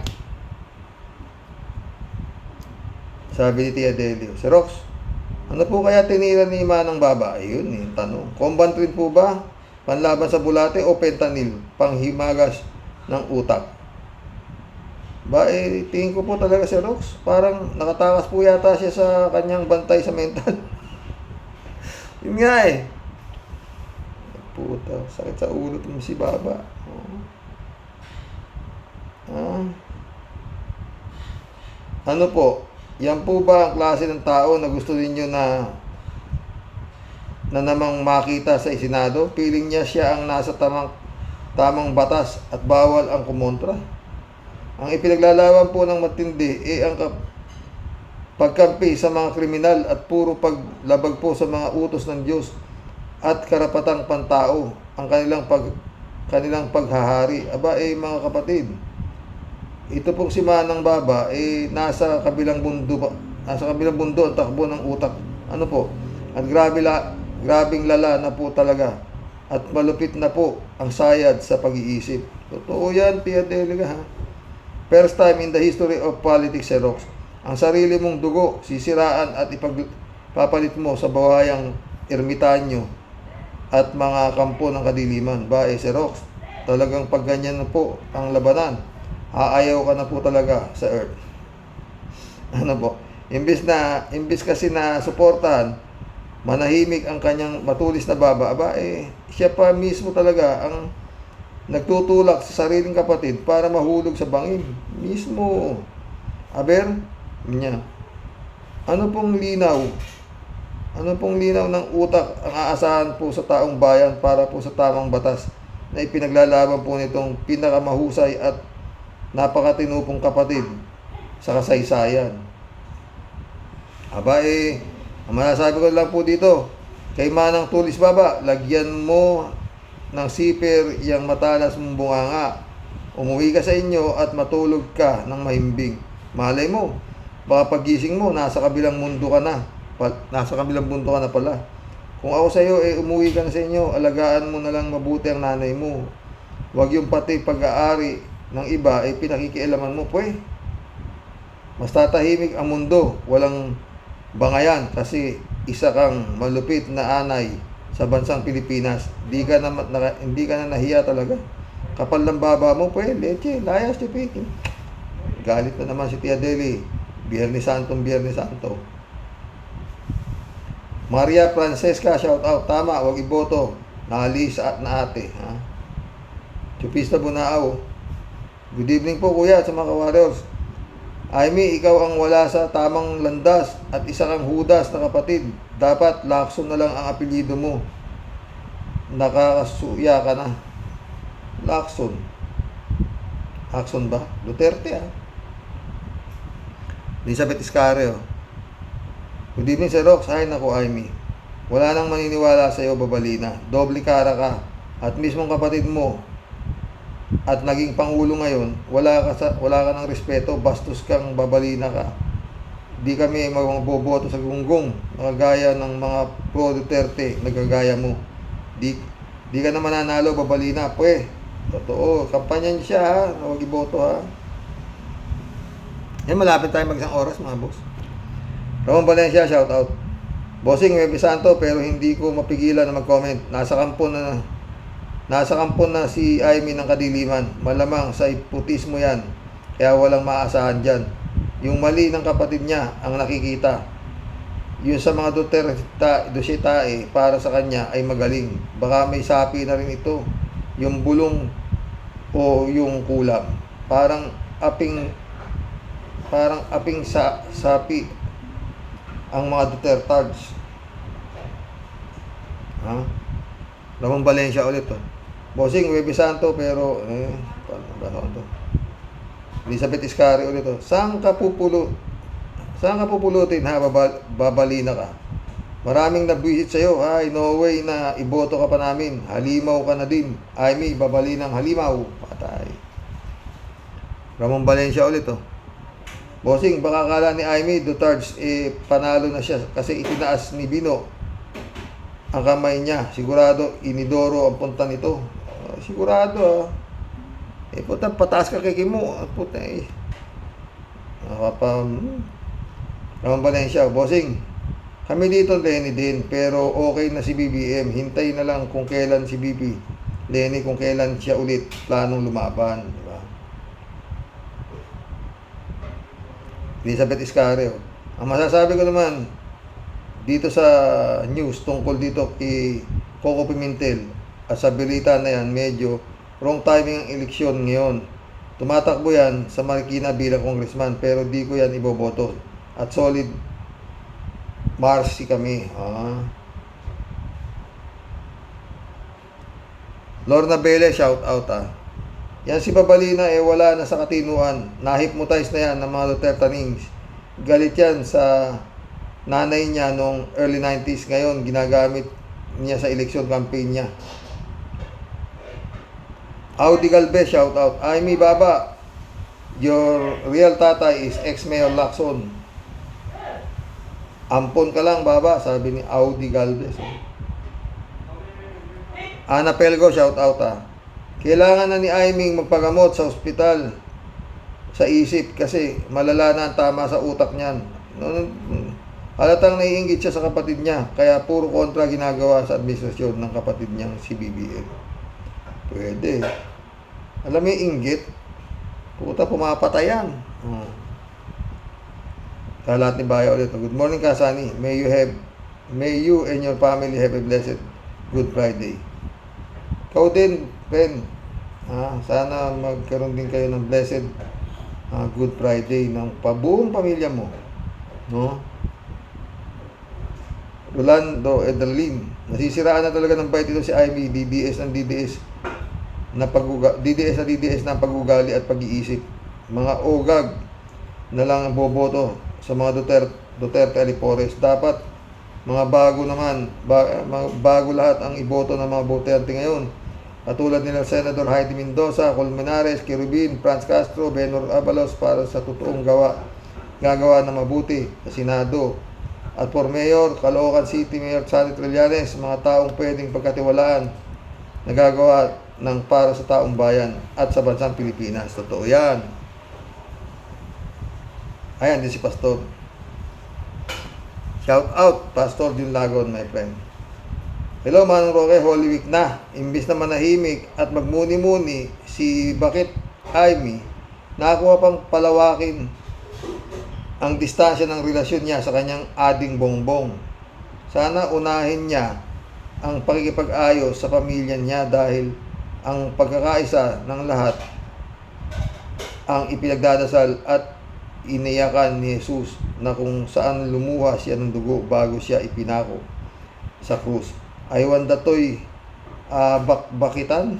Sabi ni Tia Delio, si Rox, ano po kaya tinira ni Manang Baba? Ayun, yung tanong. Combantrin po ba? Panlaban sa bulate o fentanyl? Panghimagas ng utak? Ba, tingin ko po talaga si Rox. Parang nakatakas po yata siya sa kanyang bantay sa mental. Yun nga eh. Puta, sakit sa ulo mo si Baba. Ano po? Yan po ba ang klase ng tao na gusto ninyo na namang makita sa Senado? Feeling niya siya ang nasa tamang batas at bawal ang kumontra. Ang ipinaglalaban po ng matindi ang pagkampi sa mga kriminal at puro paglabag po sa mga utos ng Diyos at karapatang pantao ang kanilang paghahari. Aba mga kapatid, ito pong si Manang Baba nasa kabilang mundo ang takbo ng utak. Ano po? At grabing lala na po talaga at malupit na po ang sayad sa pag-iisip. Totoo yan, Tia Deliga, ha? First time in the history of politics, Rox, ang sarili mong dugo sisiraan at ipagpapalit mo sa bawayang ermitanyo at mga kampo ng kadiliman. Ba, Rox, talagang pag ganyan na po ang labanan, aayaw ka na po talaga sa earth. Ano po? Imbis kasi na suportahan, manahimik ang kanyang matulis na Baba, siya pa mismo talaga ang nagtutulak sa sariling kapatid para mahulog sa bangin. Mismo. Aber, niya. Ano pong linaw ng utak ang aasahan po sa taong bayan para po sa tamang batas na ipinaglalaban po nitong pinakamahusay at napakatinupong kapatid sa kasaysayan? Aba ang masasabi ko lang po dito, kay Manang Tulis Baba, lagyan mo ng siper yang matalas mong bunganga. Umuwi ka sa inyo at matulog ka ng mahimbing. Malay mo, baka pagising mo, nasa kabilang mundo ka na. Pala. Kung ako sa iyo, umuwi ka na sa inyo, alagaan mo na lang mabuti ang nanay mo. Huwag yung pati pag-aari ng iba, pinakikialaman mo, mas tatahimik ang mundo, walang bangayan, kasi isa kang malupit na anay sa bansang Pilipinas. Hindi ka na nahiya talaga. Kapal ng baba mo, leche, layas, stupid. Galit na naman si Tia Deli. Biyernes Santo. Maria Francesca, shout out. Tama, wag iboto. Naalisa at na ate. Ha? Chupista Bunao. Good evening po, kuya, sa mga warriors. Amy, ikaw ang wala sa tamang landas at isa kang Judas na kapatid. Dapat Lacson na lang ang apelyido mo. Nakakasuya ka na. Lacson. Lacson ba? Duterte, ah. Elizabeth Iscario. Good evening, Sir Rox. Ay, naku, Amy. Wala nang maniniwala sa iyo, Babalina. Doble kara ka. At mismong kapatid mo at naging pangulo ngayon, wala ka ng respeto, bastos kang Babalina ka. Di kami magboboto sa gunggong, nakagaya ng mga pro Duterte, nagagaya mo. Di ka na mananalo, Babalina. Totoo, kampanya niya siya, ha? Huwag iboto, ha? Malapit tayo mag-isang oras, mga boss. Ramon Valencia, shout out. Bossing, Webe Santo, pero hindi ko mapigilan na mag-comment. Nasa kampo na si Amy ng kadiliman. Malamang sa iputismo yan. Kaya walang maasahan dyan. Yung mali ng kapatid niya ang nakikita. Yung sa mga Duterte para sa kanya ay magaling. Baka may sapi na rin ito. Yung bulong o yung kulam. Parang aping sapi ang mga Dutertards. Ha? Ramon Valencia ulit to. Bossing, Webe Santo, pero paano to? Elizabeth Iscari ulit to. Saan ka pupulutin, ha? Babalina ka. Maraming nabwisit sa'yo, ha? No way na iboto ka pa namin. Halimaw ka na din. Amy, Babalinang halimaw. Patay. Ramon Valencia ulit to. Bossing, baka kala ni Amy Dutards panalo na siya kasi itinaas ni Bino ang kamay niya. Sigurado, inidoro ang punta nito. Sigurado, puta, pataas ka kay Kimo. Puta, Ramon Valencia, bossing, kami dito Lenny din, pero okay na si BBM. Hintay na lang kung kailan si BP Lenny, kung kailan siya ulit planong lumaban, di ba? Elizabeth Iscareo, ang masasabi ko naman dito sa news tungkol dito kay Coco Pimentel at sa balita na yan, medyo wrong timing ang eleksyon ngayon. Tumatakbo yan sa Marikina bilang congressman, pero di ko yan iboboto. At solid Marcy kami. Lorna Bele, shout out Yan si Babalina wala na sa katinuan. Nahipnotize na yan ng mga Dutertanings. Galit yan sa nanay niya noong early 90s. Ngayon, ginagamit niya sa election campaign niya. Audi Galvez, shout out. Amy Baba, your real tatay is ex-mayor Lacson. Ampon ka lang, Baba, sabi ni Audi Galvez. Ana Pelgo, shout out Kailangan na ni Aiming magpagamot sa ospital sa isip kasi malala na ang tama sa utak niyan. Halatang naiinggit siya sa kapatid niya, kaya puro kontra ginagawa sa administrasyon ng kapatid niyang si BBM. Pwede. Alam mo yung inggit? Puta, pumapatayan. Lahat ni Baya ulit. Good morning, Kasani. May you and your family have a blessed Good Friday. Ikaw din, Ben. Sana magkaroon din kayo ng blessed Good Friday ng buong pamilya mo. No? Rolando Edelin. Nasisiraan na talaga ng bait ito si Amy. DDS ng DDS na DDS ng pag-ugali at pag-iisip. Mga ogag na lang ang boboto sa mga Duterte Alipores. Dapat mga bago naman, bago lahat ang iboto ng mga Duterte ngayon. Katulad nila Senador Heidi Mendoza, Colmenares, Quirubin, Franz Castro, Benor Abalos para sa totoong gagawa na mabuti sa Senado. At for Mayor, Caloocan City Mayor Sally Trillanes, mga taong pwedeng pagkatiwalaan, nagagawa ng para sa taong bayan at sa bansang Pilipinas. Totoo yan. Ayan din si Pastor. Shout out, Pastor Jun Lagon, my friend. Hello, Manong Roque, Holy Week na. Imbis na manahimik at magmuni-muni, si Bakit Amy, nakakuha pang palawakin ang distansya ng relasyon niya sa kanyang ading Bongbong. Sana unahin niya ang pakikipag-ayos sa pamilya niya dahil ang pagkakaisa ng lahat ang ipinagdadasal at iniyakan ni Jesus na kung saan lumuha siya ng dugo bago siya ipinako sa krus. Aywan datoy bakbakitan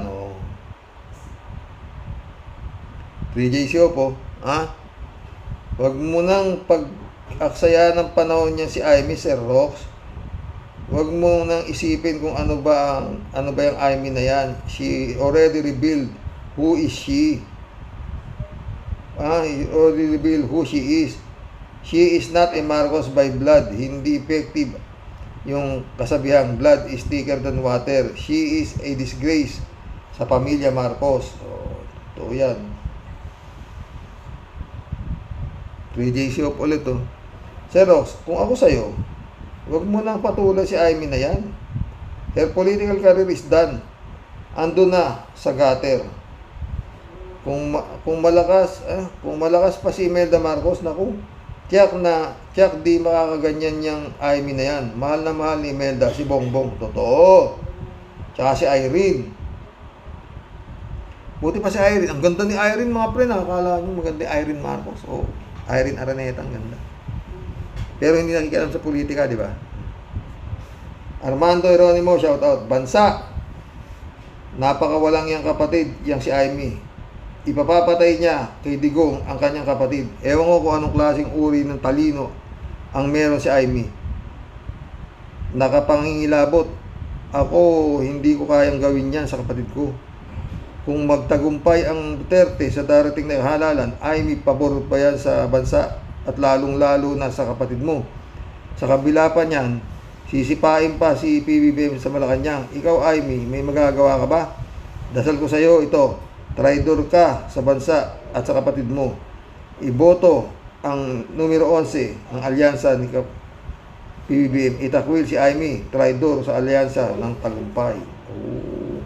oh. 3J Siopo, wag mo nang pag-aksaya ng panahon niya si Amy, Sir Rox. Wag mo nang isipin kung ano ba yung Amy na yan. She already revealed who is she. He already revealed who she is. She is not a Marcos by blood. Hindi effective yung kasabihang blood is thicker than water. She is a disgrace sa pamilya Marcos. Ito yan. 3J Siop ulit Sir Rox, kung ako sa'yo, huwag mo nang patuloy si Amy na yan. Her political career is done. Ando na sa gutter. Kung malakas pa si Imelda Marcos, naku, tiyak di makakaganyan niyang Amy na yan. Mahal na mahal ni Imelda si Bongbong. Totoo. Tsaka si Irene. Buti pa si Irene. Ang ganda ni Irene, mga pre. Nakakala nyo maganda Irene Marcos. Irene Araneta, ang ganda. Pero hindi nakikialam sa politika, di ba? Armando Heronimo, shout out. Bansa. Napakawalang yang kapatid, yang si Amy. Ipapapatay niya kay Digong ang kanyang kapatid. Ewan ko kung anong klaseng uri ng talino ang meron si Amy. Nakapangingilabot. Ako, hindi ko kayang gawin yan sa kapatid ko. kung magtagumpay ang Duterte sa darating na halalan, ay may pabor pa yan sa bansa at lalong-lalo na sa kapatid mo. Sa kabila pa niyan, sisipain pa si PBBM sa Malacanang. Ikaw, Amy, may magagawa ka ba? Dasal ko sa iyo ito, traidor ka sa bansa at sa kapatid mo. Iboto ang numero 11 ng alyansa ni PBBM. Itakwil si Amy, traidor sa alyansa ng tagumpay. Oh.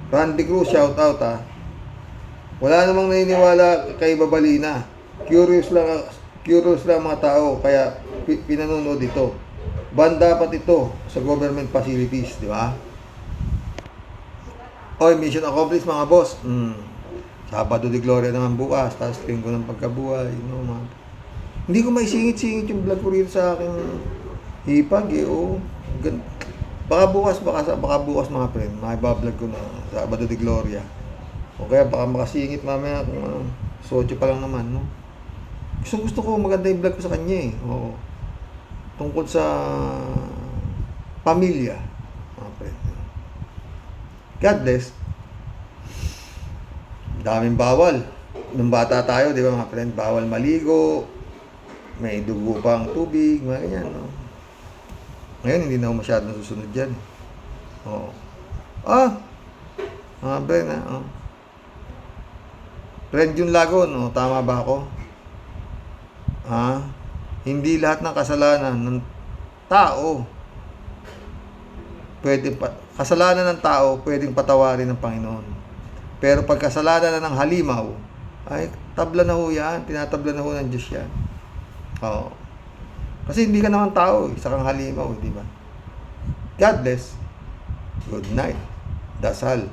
Randy Cruz, shout out ha. Wala namang naniniwala kay Babalina. Curious lang mga tao, kaya pinanonood ito. Ban dapat ito sa government facilities, di ba? Oy, mission accomplished mga boss. Sabado de Gloria naman bukas, tapos linggo ng pagkabuhay, Hindi ko may singit-singit yung vlog ko rin sa aking hipag oh. Baka bukas mga friend, maibablog ko na Sabado de Gloria. O kaya baka makasingit mamaya kung sotyo pa lang naman, no? Gusto ko maganda yung vlog ko sa kanya Oo. Tungkol sa pamilya, mga friend. God bless. Daming bawal. Nung bata tayo, di ba mga friend, bawal maligo, may dugo pang tubig, mga ganyan, no? Ngayon, hindi na ako masyadong susunod dyan. Oo. Mga friend, Friend yung lagon, tama ba ako? Hindi lahat ng kasalanan ng tao kasalanan ng tao pwedeng patawarin ng Panginoon. Pero pag kasalanan na ng halimaw, ay tabla na ho yan, tinatabla na ho ng Diyos yan. Oo. Kasi hindi ka naman tao, isa kang halimaw, di ba? God bless. Good night. Dasal.